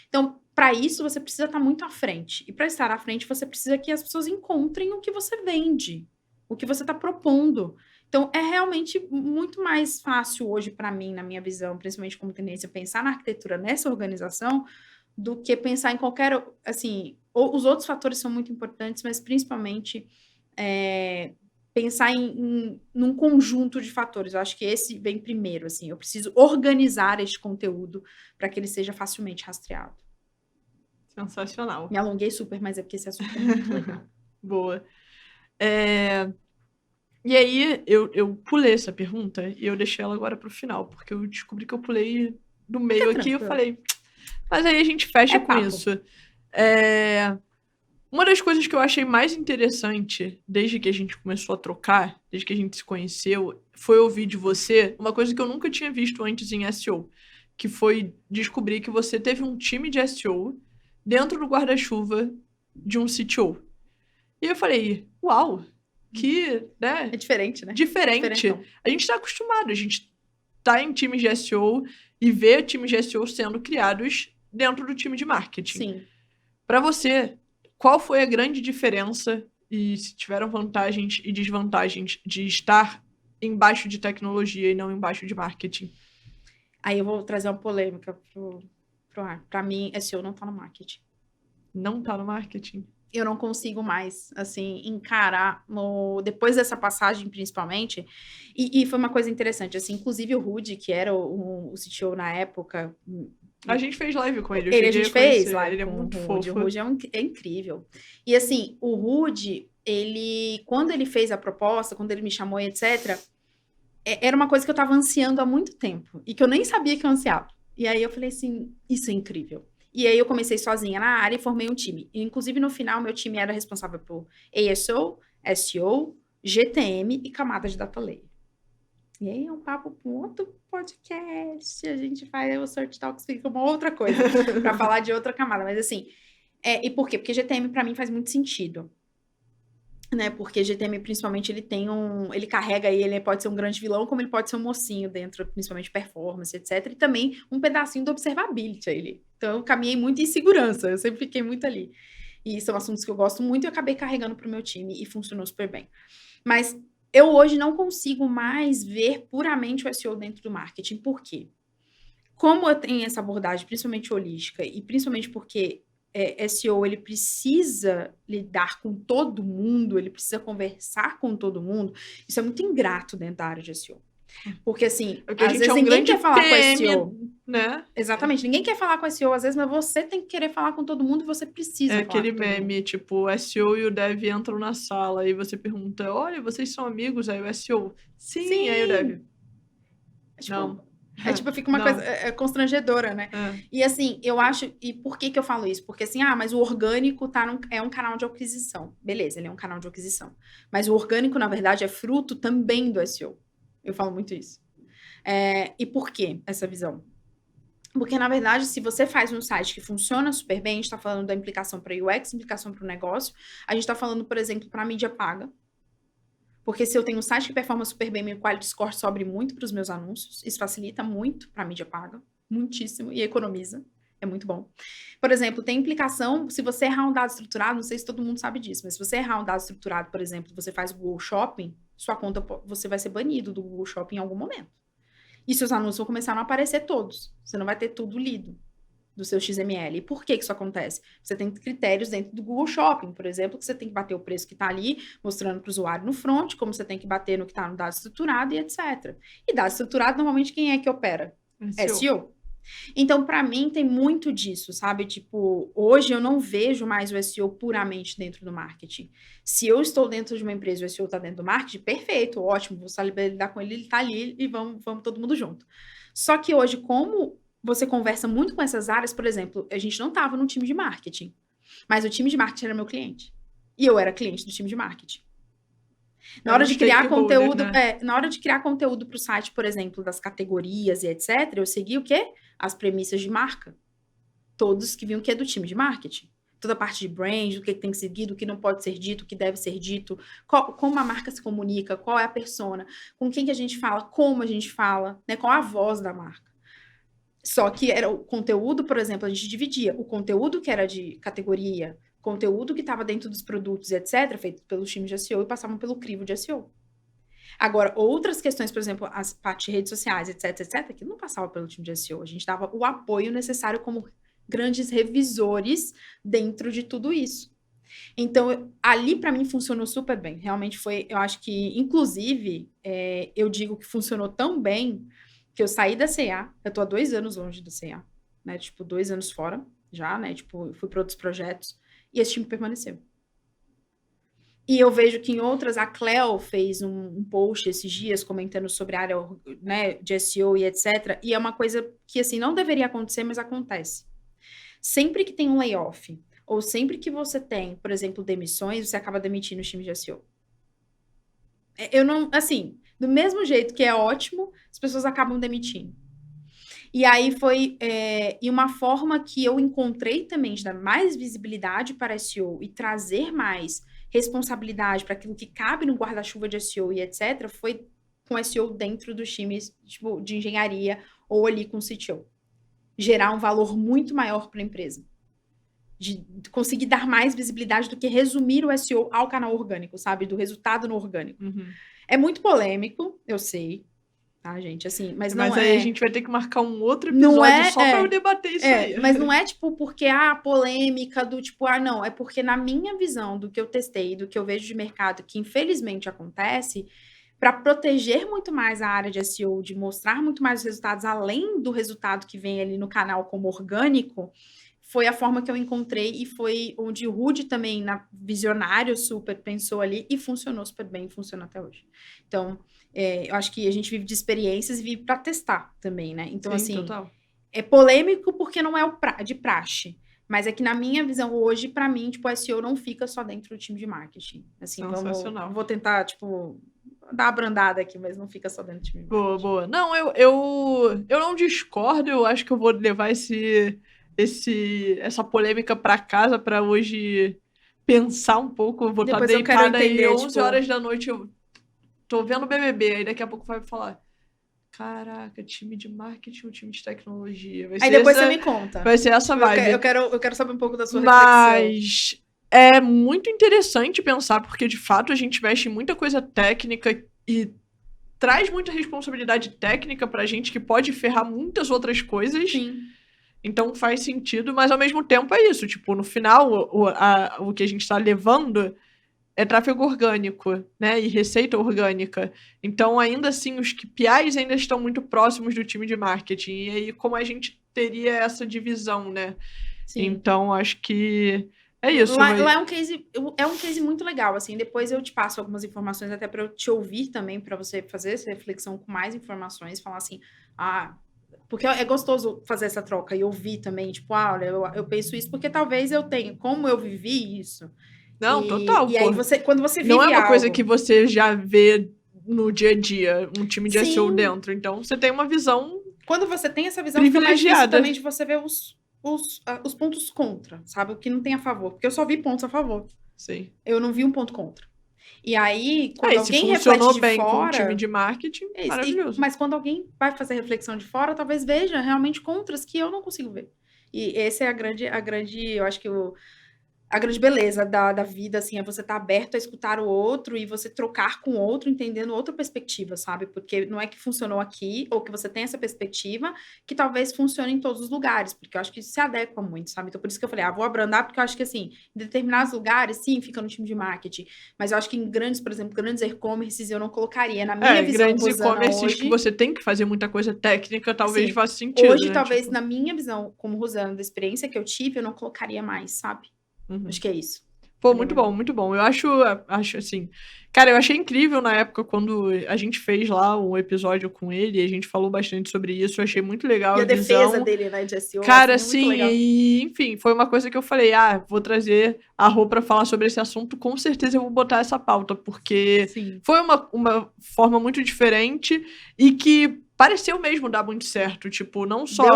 Então, para isso, você precisa estar muito à frente. E para estar à frente, você precisa que as pessoas encontrem o que você vende, o que você está propondo. Então, é realmente muito mais fácil hoje para mim, na minha visão, principalmente como tendência, pensar na arquitetura nessa organização do que pensar em qualquer, assim, os outros fatores são muito importantes, mas principalmente pensar num conjunto de fatores. Eu acho que esse vem primeiro, assim, eu preciso organizar este conteúdo para que ele seja facilmente rastreado. Sensacional. Me alonguei super, mas é porque esse assunto é muito legal. Boa. E aí, eu pulei essa pergunta e eu deixei ela agora pro final, porque eu descobri que eu pulei do meio aqui e eu falei, mas aí a gente fecha com isso. Uma das coisas que eu achei mais interessante desde que a gente começou a trocar, desde que a gente se conheceu, foi ouvir de você uma coisa que eu nunca tinha visto antes em SEO, que foi descobrir que você teve um time de SEO dentro do guarda-chuva de um CTO. E eu falei, uau, que, né? É diferente, né? Diferente. A gente tá acostumado, a gente tá em times de SEO e vê times de SEO sendo criados dentro do time de marketing. Sim. Para você, qual foi a grande diferença e se tiveram vantagens e desvantagens de estar embaixo de tecnologia e não embaixo de marketing? Aí eu vou trazer uma polêmica pro ar. Para mim, SEO não tá no marketing. Não tá no marketing? Eu não consigo mais, assim, encarar depois dessa passagem, principalmente, e foi uma coisa interessante, assim, inclusive o Rudy, que era o CTO na época... A gente fez live com ele. A gente fez live ele com é muito o Rudy. fofo. O Rudy é incrível. E, assim, o Rudy, quando ele fez a proposta, quando ele me chamou e etc., era uma coisa que eu tava ansiando há muito tempo, e que eu nem sabia que eu ansiava. E aí eu falei assim, isso é incrível. E aí eu comecei sozinha na área e formei um time. E, inclusive, no final, meu time era responsável por ASO, SEO, GTM e camada de data layer. E aí é um papo para um outro podcast. A gente faz o Search Talks, fica uma outra coisa para falar de outra camada. Mas assim, e por quê? Porque GTM para mim faz muito sentido. Né? Porque GTM, principalmente, ele carrega aí, ele pode ser um grande vilão, como ele pode ser um mocinho dentro, principalmente performance, etc. E também um pedacinho do observability ali. Então, eu caminhei muito em segurança, eu sempre fiquei muito ali. E são assuntos que eu gosto muito e eu acabei carregando para o meu time e funcionou super bem. Mas eu hoje não consigo mais ver puramente o SEO dentro do marketing. Por quê? Como eu tenho essa abordagem, principalmente holística, e principalmente porque SEO, ele precisa lidar com todo mundo, ele precisa conversar com todo mundo, isso é muito ingrato dentro da área de SEO. Porque, assim, Porque a às gente vezes é um ninguém grande quer falar com PM, SEO. né? Exatamente, ninguém quer falar com SEO às vezes, mas você tem que querer falar com todo mundo e você precisa falar Aquele com todo mundo. meme, tipo, o SEO e o Dev entram na sala e você pergunta, olha, vocês são amigos? Aí o SEO, sim. Aí o Dev, Tipo, não. fica uma Não. coisa constrangedora, né? E assim, eu acho... E por que eu falo isso? Porque assim, mas o orgânico é um canal de aquisição. Beleza, ele é um canal de aquisição. Mas o orgânico, na verdade, é fruto também do SEO. Eu falo muito isso. E por que essa visão? Porque, na verdade, se você faz um site que funciona super bem, a gente está falando da implicação para UX, implicação para o negócio, a gente está falando, por exemplo, para a mídia paga. Porque se eu tenho um site que performa super bem, meu quality score sobe muito para os meus anúncios, isso facilita muito para a mídia paga, muitíssimo, e economiza, é muito bom. Por exemplo, tem implicação, se você errar um dado estruturado, não sei se todo mundo sabe disso, mas se você errar um dado estruturado, por exemplo, você faz Google Shopping, sua conta, você vai ser banido do Google Shopping em algum momento. E seus anúncios vão começar a não aparecer todos. Você não vai ter tudo lido do seu XML. E por que isso acontece? Você tem critérios dentro do Google Shopping, por exemplo, que você tem que bater o preço que está ali, mostrando para o usuário no front, como você tem que bater no que está no dado estruturado e etc. E dado estruturado, normalmente, quem é que opera? SEO. Então, para mim, tem muito disso, sabe? Tipo, hoje eu não vejo mais o SEO puramente dentro do marketing. Se eu estou dentro de uma empresa e o SEO está dentro do marketing, perfeito, ótimo, vou saber lidar com ele está ali e vamos todo mundo junto. Só que hoje, como você conversa muito com essas áreas, por exemplo, a gente não estava no time de marketing, mas o time de marketing era meu cliente. E eu era cliente do time de marketing. Na hora de criar conteúdo, né? Na hora de criar conteúdo para o site, por exemplo, das categorias e etc., eu segui o quê? As premissas de marca. Todos que vinham que é do time de marketing. Toda a parte de brand, o que tem que ser dito, o que não pode ser dito, o que deve ser dito, como a marca se comunica, qual é a persona, com quem que a gente fala, como a gente fala, né? Qual a voz da marca. Só que era o conteúdo, por exemplo, a gente dividia o conteúdo que era de categoria, conteúdo que estava dentro dos produtos, etc., feito pelos times de SEO e passavam pelo crivo de SEO. Agora, outras questões, por exemplo, as partes de redes sociais, etc., que não passava pelo time de SEO. A gente dava o apoio necessário como grandes revisores dentro de tudo isso. Então, ali para mim funcionou super bem. Realmente foi, eu acho que, inclusive, eu digo que funcionou tão bem que eu saí da C&A, eu tô há 2 anos longe da C&A, né? Tipo, 2 anos fora já, né? Tipo, eu fui para outros projetos e esse time permaneceu. E eu vejo que em outras, a Cleo fez um post esses dias comentando sobre a área, né, de SEO e etc. E é uma coisa que, assim, não deveria acontecer, mas acontece. Sempre que tem um layoff, ou sempre que você tem, por exemplo, demissões, você acaba demitindo o time de SEO. Eu não, assim, do mesmo jeito que é ótimo, as pessoas acabam demitindo. E aí foi e uma forma que eu encontrei também de dar mais visibilidade para SEO e trazer mais responsabilidade para aquilo que cabe no guarda-chuva de SEO e etc., foi com SEO dentro dos times tipo, de engenharia ou ali com o CTO. Gerar um valor muito maior para a empresa. De conseguir dar mais visibilidade do que resumir o SEO ao canal orgânico, sabe? Do resultado no orgânico. Uhum. É muito polêmico, eu sei, tá, gente? Assim, mas não aí a gente vai ter que marcar um outro episódio só pra eu debater isso aí. Mas não é, tipo, porque a polêmica do, tipo, não. É porque na minha visão do que eu testei, do que eu vejo de mercado, que infelizmente acontece, para proteger muito mais a área de SEO, de mostrar muito mais os resultados, além do resultado que vem ali no canal como orgânico, foi a forma que eu encontrei e foi onde o Rudy também, visionário super, pensou ali e funcionou super bem, funciona até hoje. Então, eu acho que a gente vive de experiências e vive para testar também, né? Então, sim, assim, total. É polêmico porque não é de praxe, mas é que na minha visão hoje, para mim, tipo, o SEO não fica só dentro do time de marketing. Assim, vou tentar, tipo, dar uma brandada aqui, mas não fica só dentro do time de marketing. Boa. Não, eu não discordo, eu acho que eu vou levar essa polêmica para casa para hoje pensar um pouco. Eu vou estar deitada aí 11 horas da noite, eu tô vendo o BBB, aí daqui a pouco vai falar, caraca, time de marketing ou time de tecnologia? Aí depois você me conta. Vai ser essa vibe. Eu quero saber um pouco da sua reflexão. Mas é muito interessante pensar, porque de fato a gente mexe em muita coisa técnica e traz muita responsabilidade técnica pra gente que pode ferrar muitas outras coisas. Sim. Então faz sentido, mas ao mesmo tempo é isso. Tipo, no final, o que a gente tá levando é tráfego orgânico, né? E receita orgânica. Então, ainda assim, os KPIs ainda estão muito próximos do time de marketing. E aí, como a gente teria essa divisão, né? Sim. Então, acho que é isso. Lá é um case muito legal, assim. Depois eu te passo algumas informações até para eu te ouvir também, para você fazer essa reflexão com mais informações, falar assim, porque é gostoso fazer essa troca e ouvir também, tipo, olha, eu penso isso porque talvez eu tenha, como eu vivi isso. Não, total, E aí quando você vive não é uma coisa algo... que você já vê no dia a dia, um time de SEO Sim. dentro. Então, você tem uma visão Quando você tem essa visão, fica mais difícil privilegiada. também de você ver os pontos contra, sabe? O que não tem a favor. Porque eu só vi pontos a favor. Sim. Eu não vi um ponto contra. E aí, quando alguém se funcionou reflete de bem fora... com o time de marketing, maravilhoso. Mas quando alguém vai fazer reflexão de fora, talvez veja realmente contras que eu não consigo ver. E essa é a grande, eu acho que a grande beleza da vida, assim, é você estar aberto a escutar o outro e você trocar com o outro, entendendo outra perspectiva, sabe? Porque não é que funcionou aqui, ou que você tem essa perspectiva, que talvez funcione em todos os lugares, porque eu acho que isso se adequa muito, sabe? Então, por isso que eu falei, vou abrandar, porque eu acho que, assim, em determinados lugares, sim, fica no time de marketing, mas eu acho que em grandes, por exemplo, grandes e-commerces, eu não colocaria, na minha visão, grandes e-commerces hoje, que você tem que fazer muita coisa técnica, talvez faça sentido, hoje, né? talvez, na minha visão, como Rosana, da experiência que eu tive, eu não colocaria mais, sabe? Acho que é isso. Pô, muito bom, muito bom. Eu acho assim... Cara, eu achei incrível na época quando a gente fez lá um episódio com ele e a gente falou bastante sobre isso. Eu achei muito legal a visão. defesa dele, né, de SEO. Cara, assim, é muito legal. e enfim, foi uma coisa que eu falei, vou trazer a Rô pra falar sobre esse assunto, com certeza eu vou botar essa pauta, porque foi uma forma muito diferente e que pareceu mesmo dar muito certo, tipo, não só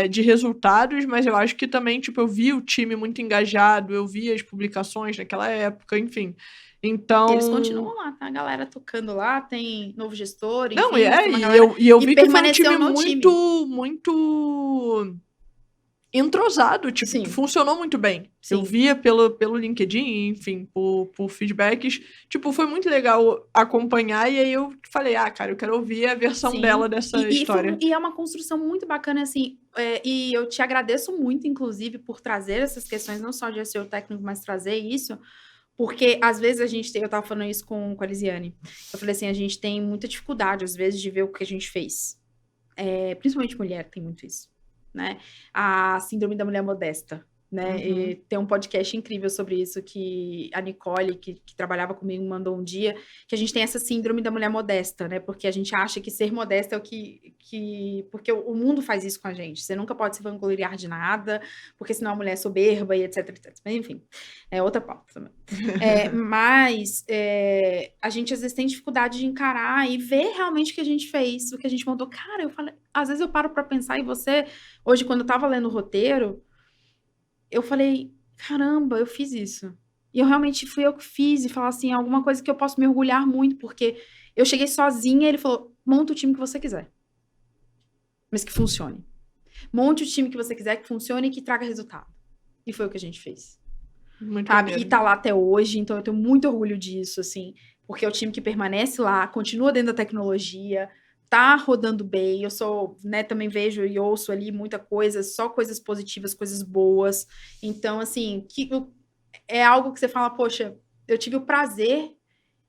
de resultados, mas eu acho que também, tipo, eu vi o time muito engajado, eu vi as publicações naquela época, enfim. Então... E eles continuam lá, tá? A galera tocando lá, tem novo gestor, enfim. Não, eu vi que foi um time muito entrosado, tipo, funcionou muito bem. Eu via pelo LinkedIn, enfim, por feedbacks, tipo, foi muito legal acompanhar, e aí eu falei, cara, eu quero ouvir a versão dela dessa história. E é uma construção muito bacana, assim, e eu te agradeço muito, inclusive, por trazer essas questões, não só de SEO técnico, mas trazer isso, porque às vezes eu tava falando isso com a Lisiane, eu falei assim, a gente tem muita dificuldade, às vezes, de ver o que a gente fez. Principalmente mulher tem muito isso. Né? A síndrome da mulher modesta, né? E tem um podcast incrível sobre isso que a Nicole, que trabalhava comigo, mandou um dia, que a gente tem essa síndrome da mulher modesta, né? Porque a gente acha que ser modesta é o que porque o mundo faz isso com a gente. Você nunca pode se vangloriar de nada, porque senão a mulher é soberba e etc, etc. Mas, enfim, é outra pauta também. Mas a gente às vezes tem dificuldade de encarar e ver realmente o que a gente fez, o que a gente mandou. Cara, eu falei, às vezes eu paro pra pensar e você... Hoje, quando eu tava lendo o roteiro, eu falei, caramba, eu fiz isso. E eu realmente fui eu que fiz, e falar assim, alguma coisa que eu posso me orgulhar muito, porque eu cheguei sozinha e ele falou, monta o time que você quiser. Mas que funcione. Monte o time que você quiser, que funcione e que traga resultado. E foi o que a gente fez. Sabe? E tá lá até hoje, então eu tenho muito orgulho disso, assim, porque é o time que permanece lá, continua dentro da tecnologia, tá rodando bem, eu sou, né, também vejo e ouço ali muita coisa, só coisas positivas, coisas boas, então, assim, é algo que você fala, poxa, eu tive o prazer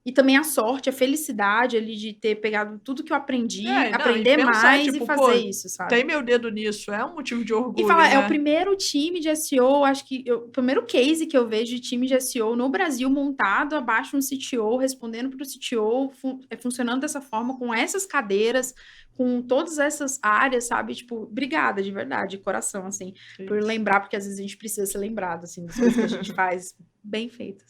e também a sorte, a felicidade ali de ter pegado tudo que eu aprendi, aprender mais tipo, e fazer isso, sabe? Tem meu dedo nisso, é um motivo de orgulho, e falar, né? É o primeiro time de SEO, acho que o primeiro case que eu vejo de time de SEO no Brasil montado abaixo de um CTO, respondendo para o CTO, funcionando dessa forma, com essas cadeiras, com todas essas áreas, sabe? Tipo, obrigada, de verdade, de coração, assim, por lembrar, porque às vezes a gente precisa ser lembrado, assim, das coisas que a gente faz bem feitas.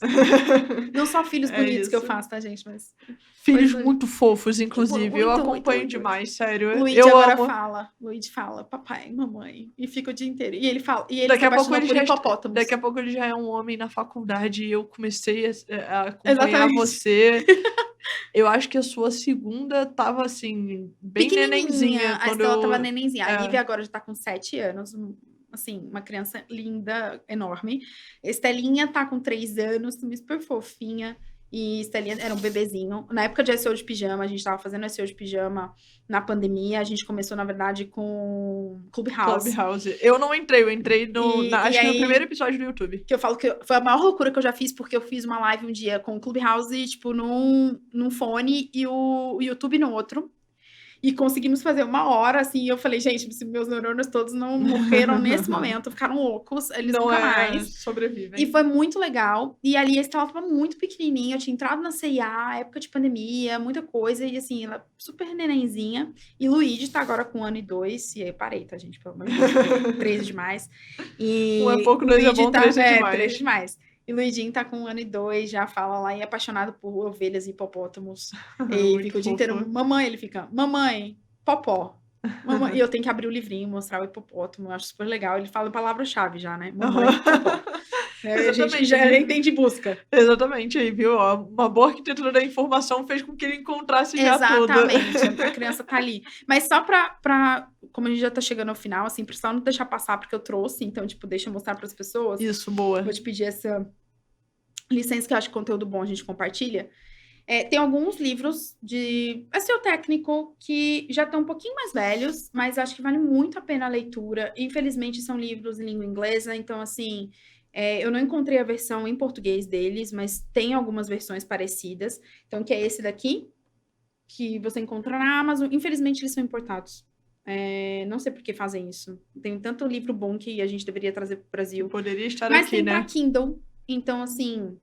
Não só filhos bonitos que eu faço, tá, gente? Mas filhos muito fofos, inclusive. Muito, eu acompanho muito, demais, sério. Luigi agora fala. Luigi fala, papai, mamãe. E fica o dia inteiro. E ele fala. E ele daqui a pouco ele daqui a pouco ele já é um homem na faculdade e eu comecei a acompanhar você. Eu acho que a sua segunda tava, assim, bem nenenzinha. A Estela tava nenenzinha. A Lívia agora já tá com 7 anos. Assim, uma criança linda, enorme. Estelinha tá com 3 anos, também super fofinha. E Estelinha era um bebezinho. Na época de SEO de pijama, a gente tava fazendo SEO de pijama na pandemia. A gente começou, na verdade, com Clubhouse. Clubhouse. Eu não entrei, eu entrei acho que no aí, primeiro episódio do YouTube. Que eu falo que foi a maior loucura que eu já fiz, porque eu fiz uma live um dia com o Clubhouse, tipo, num fone e o YouTube no outro. E conseguimos fazer 1 hora, assim, e eu falei, gente, se meus neurônios todos não morreram nesse momento, ficaram loucos, eles Não nunca é mais. sobrevivem. E foi muito legal. E ali a Estela tava muito pequenininha, eu tinha entrado na CIA, época de pandemia, muita coisa, e assim, ela super nenenzinha. E Luigi tá agora com 1 ano e 2, e aí eu parei, tá, gente? Pelo amor de Deus, 3 demais. E 1 é pouco, o 2 é Luigi bom, 3 é demais. 3 demais. E o Luiginho tá com 1 ano e 2, já fala lá, e é apaixonado por ovelhas e hipopótamos. E fica o dia inteiro, mamãe, ele fica, mamãe, popó. Mamãe, e eu tenho que abrir o livrinho, mostrar o hipopótamo, eu acho super legal. Ele fala a palavra-chave já, né? Mamãe, popó. A gente já entende busca. Exatamente, aí, viu? Uma boa arquitetura da informação fez com que ele encontrasse já tudo. Exatamente, a criança tá ali. Mas só pra como a gente já tá chegando ao final, assim, pra só não deixar passar, porque eu trouxe, então, tipo, deixa eu mostrar pras pessoas. Isso, boa. Vou te pedir essa licença, que eu acho que conteúdo bom a gente compartilha. Tem alguns livros de SEO técnico que já estão um pouquinho mais velhos, mas acho que vale muito a pena a leitura. Infelizmente, são livros em língua inglesa, então, assim, eu não encontrei a versão em português deles, mas tem algumas versões parecidas. Então, que é esse daqui, que você encontra na Amazon. Infelizmente, eles são importados. Não sei por que fazem isso. Tem tanto livro bom que a gente deveria trazer para o Brasil. Poderia estar mas aqui, tem né? para Kindle. Então, assim,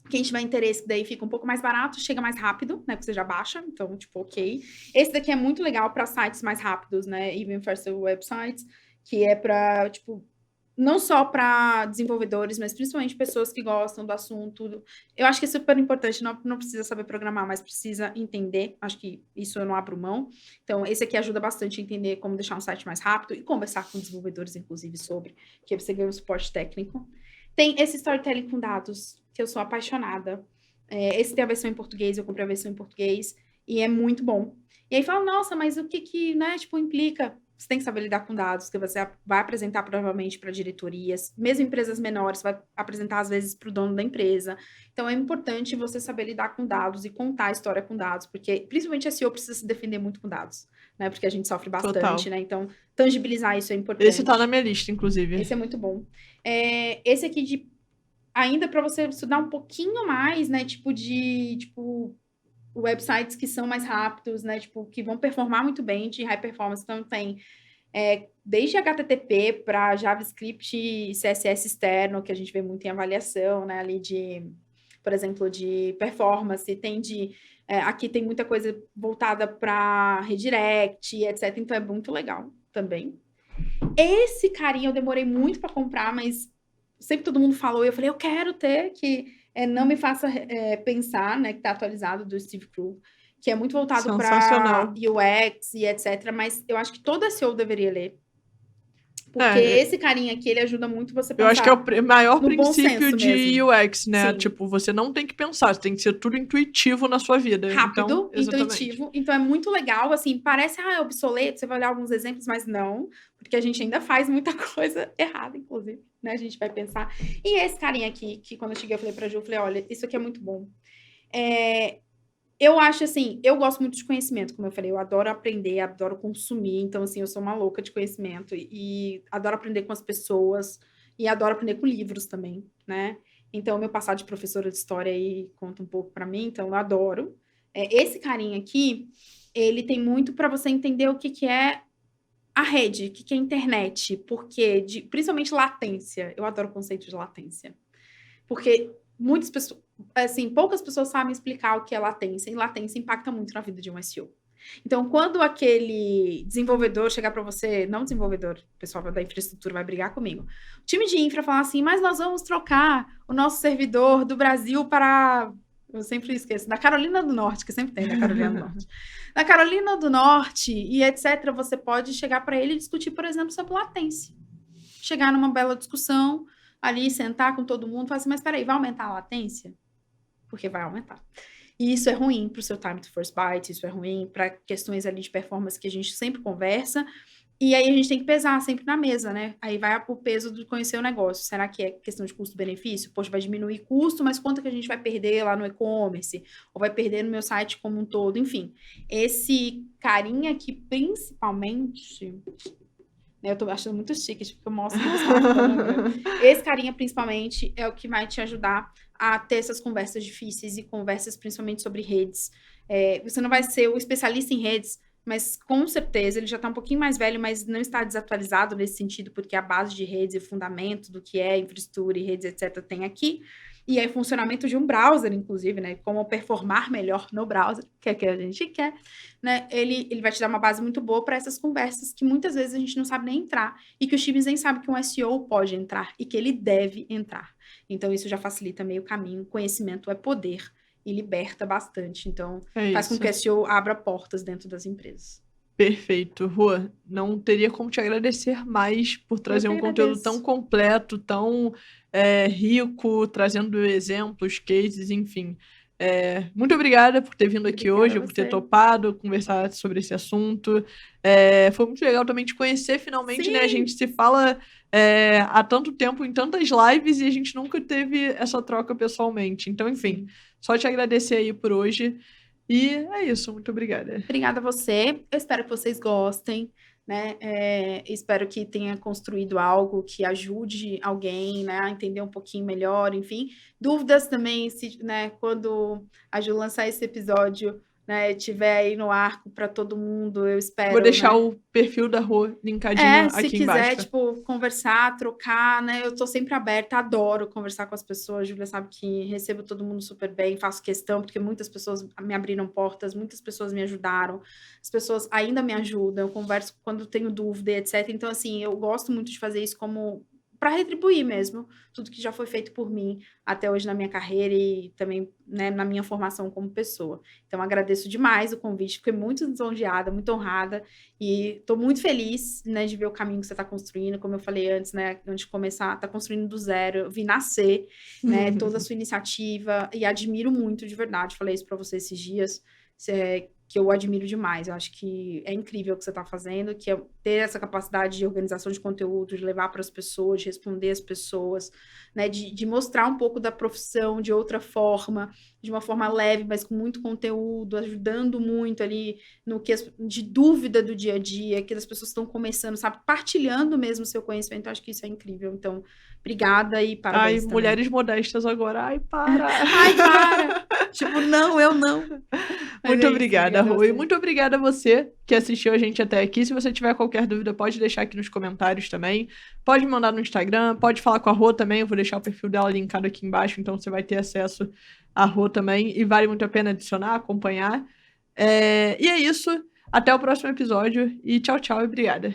quem tiver interesse, daí fica um pouco mais barato, chega mais rápido, né? Porque você já baixa, então, tipo, ok. Esse daqui é muito legal para sites mais rápidos, né? Even Faster Websites, que é para, tipo, não só para desenvolvedores, mas principalmente pessoas que gostam do assunto. Eu acho que é super importante, não precisa saber programar, mas precisa entender. Acho que isso eu não abro mão. Então, esse aqui ajuda bastante a entender como deixar um site mais rápido e conversar com desenvolvedores, inclusive, sobre, que você ganha um suporte técnico. Tem esse storytelling com dados, que eu sou apaixonada. Esse tem a versão em português, eu comprei a versão em português, e é muito bom. E aí fala, nossa, mas o que né, tipo, implica? Você tem que saber lidar com dados, que você vai apresentar provavelmente para diretorias, mesmo empresas menores, vai apresentar às vezes para o dono da empresa. Então, é importante você saber lidar com dados e contar a história com dados, porque principalmente a SEO precisa se defender muito com dados, né? Porque a gente sofre bastante, Total. né? Então, tangibilizar isso é importante. Esse tá na minha lista, inclusive. Esse é muito bom. Esse aqui ainda para você estudar um pouquinho mais, né? Tipo, websites que são mais rápidos, né? Tipo, que vão performar muito bem de high performance. Então, tem desde HTTP para JavaScript e CSS externo, que a gente vê muito em avaliação, né? Ali por exemplo, de performance. Aqui tem muita coisa voltada para redirect, etc. Então, é muito legal também. Esse carinha eu demorei muito para comprar, mas sempre todo mundo falou, e eu falei, eu quero ter, que não me faça pensar, né, que tá atualizado, do Steve Krug, que é muito voltado para UX e etc, mas eu acho que toda SEO deveria ler, porque esse carinha aqui, ele ajuda muito você pensar. Eu acho que é o maior princípio de mesmo. UX, né? Sim. Tipo, você não tem que pensar, você tem que ser tudo intuitivo na sua vida. Rápido, então, intuitivo. Então, é muito legal, assim, parece, é obsoleto, você vai olhar alguns exemplos, mas não, porque a gente ainda faz muita coisa errada, inclusive, né? A gente vai pensar. E esse carinha aqui, que quando eu cheguei, eu falei pra Ju, eu falei, olha, isso aqui é muito bom. Eu acho, assim, eu gosto muito de conhecimento, como eu falei, eu adoro aprender, adoro consumir, então, assim, eu sou uma louca de conhecimento e adoro aprender com as pessoas e adoro aprender com livros também, né? Então, meu passado de professora de história aí conta um pouco para mim, então eu adoro. Esse carinha aqui, ele tem muito para você entender o que é a rede, o que é a internet, porque, principalmente latência, eu adoro o conceito de latência, porque muitas pessoas, assim, poucas pessoas sabem explicar o que é latência, e latência impacta muito na vida de um SEO. Então, quando aquele desenvolvedor chegar para você, não desenvolvedor, o pessoal da infraestrutura vai brigar comigo, o time de infra falar assim, mas nós vamos trocar o nosso servidor do Brasil para, eu sempre esqueço, da Carolina do Norte, que sempre tem da Carolina do Norte, da Carolina do Norte e etc, você pode chegar para ele e discutir, por exemplo, sobre latência. Chegar numa bela discussão, ali, sentar com todo mundo, falar assim, mas peraí, vai aumentar a latência? Porque vai aumentar. E isso é ruim para o seu time to first byte, isso é ruim para questões ali de performance que a gente sempre conversa. E aí a gente tem que pesar sempre na mesa, né? Aí vai o peso de conhecer o negócio. Será que é questão de custo-benefício? Poxa, vai diminuir custo, mas quanto que a gente vai perder lá no e-commerce? Ou vai perder no meu site como um todo? Enfim, esse carinha aqui, principalmente, né, eu tô achando muito chique, porque eu mostro muito smartphone, né? Esse carinha, principalmente, é o que vai te ajudar a ter essas conversas difíceis e conversas principalmente sobre redes. Você não vai ser o especialista em redes, mas com certeza ele já está um pouquinho mais velho, mas não está desatualizado nesse sentido, porque a base de redes e fundamento do que é infraestrutura e redes, etc., tem aqui. E aí, funcionamento de um browser, inclusive, né? Como performar melhor no browser, que é o que a gente quer, né? Ele vai te dar uma base muito boa para essas conversas que muitas vezes a gente não sabe nem entrar e que os times nem sabem que um SEO pode entrar e que ele deve entrar. Então, isso já facilita meio caminho. Conhecimento é poder e liberta bastante. Então, faz com que o SEO abra portas dentro das empresas. Perfeito. Rô, não teria como te agradecer mais por trazer um conteúdo tão completo, tão rico, trazendo exemplos, cases, enfim. Muito obrigada por ter vindo aqui hoje, por ter topado conversar sobre esse assunto. Foi muito legal também te conhecer finalmente, Sim. né? A gente se fala há tanto tempo em tantas lives e a gente nunca teve essa troca pessoalmente. Então, enfim, só te agradecer aí por hoje. E é isso, muito obrigada. Obrigada a você. Eu espero que vocês gostem, né? Espero que tenha construído algo que ajude alguém, né, a entender um pouquinho melhor, enfim. Dúvidas também, né, quando a Ju lançar esse episódio, né, tiver aí no arco para todo mundo, eu espero. Vou deixar, né, o perfil da Rô linkadinho aqui se quiser, embaixo. tipo, conversar, trocar, né? Eu tô sempre aberta, adoro conversar com as pessoas. A Júlia sabe que recebo todo mundo super bem, faço questão, porque muitas pessoas me abriram portas, muitas pessoas me ajudaram, as pessoas ainda me ajudam, eu converso quando tenho dúvida, etc. Então, assim, eu gosto muito de fazer isso como para retribuir mesmo tudo que já foi feito por mim até hoje na minha carreira e também, né, na minha formação como pessoa. Então, agradeço demais o convite, fiquei muito lisonjeada, muito honrada e estou muito feliz, né, de ver o caminho que você está construindo, como eu falei antes, né, antes de começar, está construindo do zero, eu vi nascer, né, toda a sua iniciativa e admiro muito, de verdade, falei isso para você esses dias, que eu admiro demais. Eu acho que é incrível o que você está fazendo, que é ter essa capacidade de organização de conteúdo, de levar para as pessoas, de responder as pessoas, né, de mostrar um pouco da profissão de outra forma, de uma forma leve, mas com muito conteúdo, ajudando muito ali no que de dúvida do dia a dia, que as pessoas estão começando, sabe, partilhando mesmo o seu conhecimento. Eu acho que isso é incrível. Então, obrigada e parabéns. Ai, mulheres modestas agora. Ai, para! Ai, para! Tipo, não, eu não. Muito obrigada, Rô. E muito obrigada a você que assistiu a gente até aqui. Se você tiver qualquer dúvida, pode deixar aqui nos comentários também. Pode me mandar no Instagram, pode falar com a Rô também. Eu vou deixar o perfil dela linkado aqui embaixo, então você vai ter acesso a Rô também. E vale muito a pena adicionar, acompanhar. E é isso. Até o próximo episódio. E tchau, tchau e obrigada.